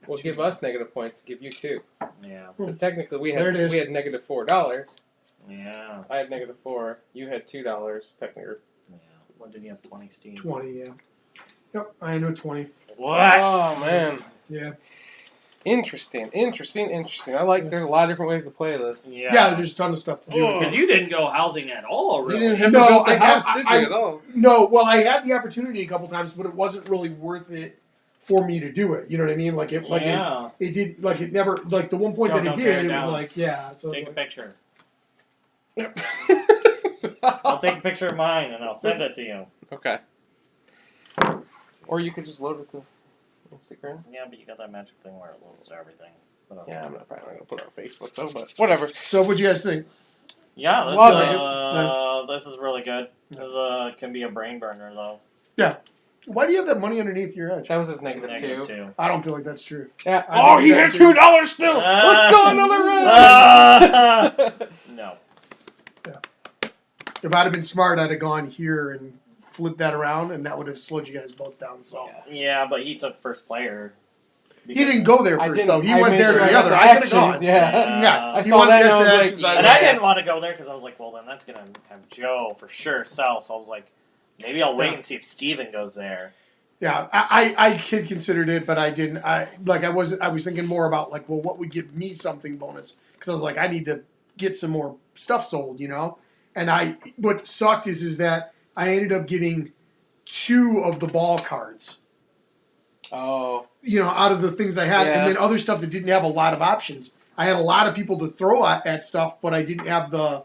Well, give us negative points. Give you 2. Yeah. Because technically we There had it is. negative $4. Yeah. I had negative 4. You had $2. Technically. Yeah. What did you have? 20, Steve? 20, yeah. Yep, I ended with 20. What? Oh man. Yeah. Interesting. I like. There's a lot of different ways to play this. Yeah. Yeah, there's a ton of stuff to do. Because you didn't go housing at all, really. You didn't have No, to build the I- house, I- did I- you, at all? No, well, I had the opportunity a couple times, but it wasn't really worth it for me to do it. You know what I mean? Like Yeah. it did, like it never, like the one point Don't that it tear did, it it was down. like, yeah. So Take a it's like, picture. I'll take a picture of mine and I'll send it to you. Okay. Or you could just load it to Instagram. Yeah, but you got that magic thing where it loads everything. Yeah, I'm not probably not gonna put it on Facebook though, but whatever. so what'd you guys think? Yeah, that's, Love this is really good. This can be a brain burner, though. Why do you have that money underneath your hedge? That was his negative Negative 2. 2. I don't feel like that's true. Yeah. I Oh, think he that had too. $2 still. Let's go another round. No. If I'd have been smart, I'd have gone here and flipped that around, and that would have slowed you guys both down. So Yeah, but he took first player. he didn't go there I first, didn't- though. He I went made there sure to I the got other. the I could have actions, gone. yeah. Yeah, I he saw wanted that the and I extra was like, actions. And yeah. I didn't want to go there because I was like, well, then that's going to have Joe for sure sell. So I was like, maybe I'll wait Yeah. and see if Steven goes there. Yeah, I had considered it, but I didn't. I was thinking more about like, well, what would give me something bonus? Because I was like, I need to get some more stuff sold, you know. And what sucked is that I ended up getting 2 of the ball cards, Oh, you know, out of the things that I had, Yeah. and then other stuff that didn't have a lot of options. I had a lot of people to throw at stuff, but I didn't have the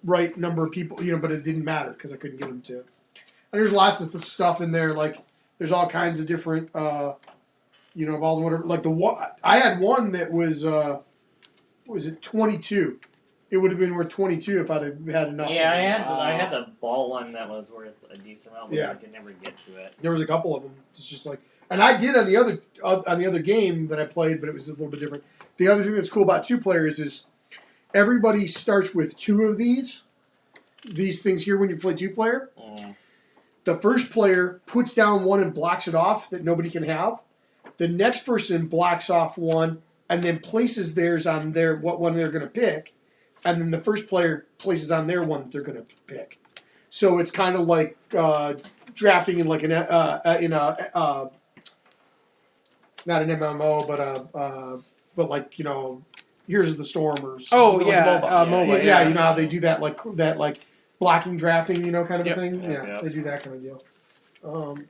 right number of people, you know. But it didn't matter because I couldn't get them to. And there's lots of stuff in there, like there's all kinds of different, you know, balls, whatever. Like I had one that was it 22? It would have been worth 22 if I'd have had enough. Yeah, of it. I had the ball one that was worth a decent amount, but Yeah. I could never get to it. There was a couple of them. It's just like, and I did on the other game that I played, but it was a little bit different. The other thing that's cool about 2 players is everybody starts with 2 of these things here when you play 2-player. Mm. The first player puts down 1 and blocks it off that nobody can have. The next person blocks off 1 and then places theirs on what one they're going to pick, and then the first player places on their one that they're going to pick. So it's kind of like drafting in like not an MMO, but like, you know, Here's the Storm or Oh, like yeah, MOBA. MOBA, yeah, yeah. you know how they do that like blocking drafting, you know, kind of Yep. a thing. Yep, Yeah, yep. they do that kind of deal.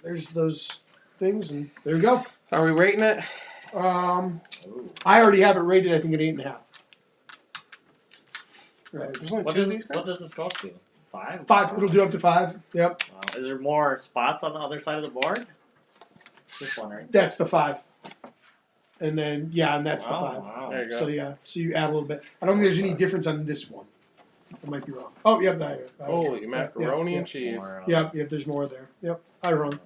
There's those things, and there you go. are we rating it? Ooh. I already have it rated, I think, at 8.5. Right. There's only What 2 of does, these what cards? does this go to? 5? 5. It'll do up to 5. Yep. Wow. Is there more spots on the other side of the board? Just wondering. That's the 5. And then, yeah, and that's Wow, the 5. Wow. There you go. So, yeah. So you add a little bit. I don't think there's any difference on this one. I might be wrong. Oh, yep. Holy macaroni and cheese. More, Yep, there's more there. Yep. I wrong.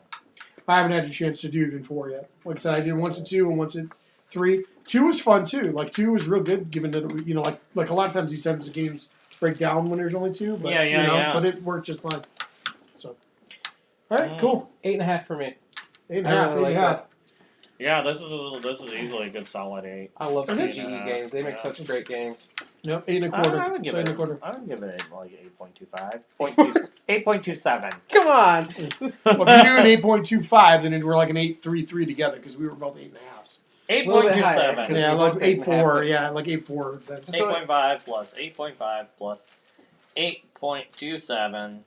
I haven't had a chance to do even 4 yet. Like I said, I did once at 2 and once at 3. 2 was fun, too. Like, 2 was real good, given that, it, you know, like a lot of times these types of games break down when there's only 2. But, Yeah. But it worked just fine. So, all right, cool. 8.5 for me. 8.5, I really 8.5. like Yeah, this is easily a good solid 8. I love Okay. CGE games. They make such great games. Yep, 8 1/4. I would give So 8 it. 1/4. I would give it like 8.25, 8.27. Come on. Well, if you're doing 8.25, then we're like an 8.33 together because we were both 8.5s. little bit higher, 8.27. Because Yeah, we like both 8.4. 8.5. Yeah, like 8.4. That's 8.5 plus 8.5 plus 8.27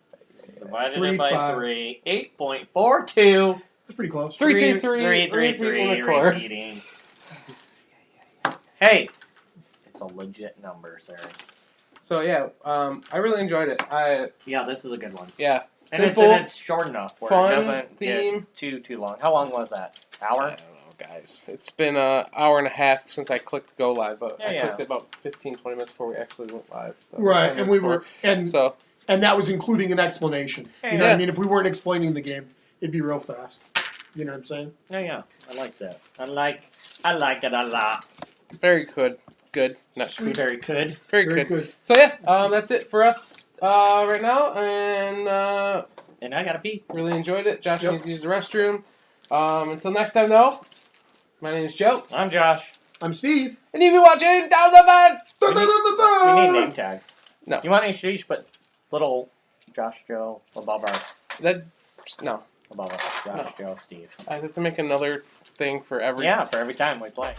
divided by 3.5. 3. 8.42. pretty close. 333. Repeating. Hey, it's a legit number, sir. So yeah, I really enjoyed it. Yeah, this is a good one. Yeah, And simple. it's short enough where fun it doesn't theme. get too long. How long was that? Hour? I don't know, guys. It's been an hour and a half since I clicked go live, but I Yeah. clicked it about 15, 20 minutes before we actually went live. So Right, 10 and minutes we before. were, and So that was including an explanation. You know what Yeah. I mean? If we weren't explaining the game, it'd be real fast. You know what I'm saying? Yeah. I like that. I like it a lot. very good. Not Sweet. good. Very good. Very Very good. good. So yeah, that's it for us right now, and And I gotta pee. really enjoyed it. Josh Yep. needs to use the restroom. Until next time, though. My name is Joe, I'm Josh. I'm Steve. and you've been watching Down the Van. Da, da, da, da, We da. need name tags. No. You want any should each put little Josh Joe above us. No, Above us. Josh Joe Steve. I have to make another thing for every. Yeah, for every time we play.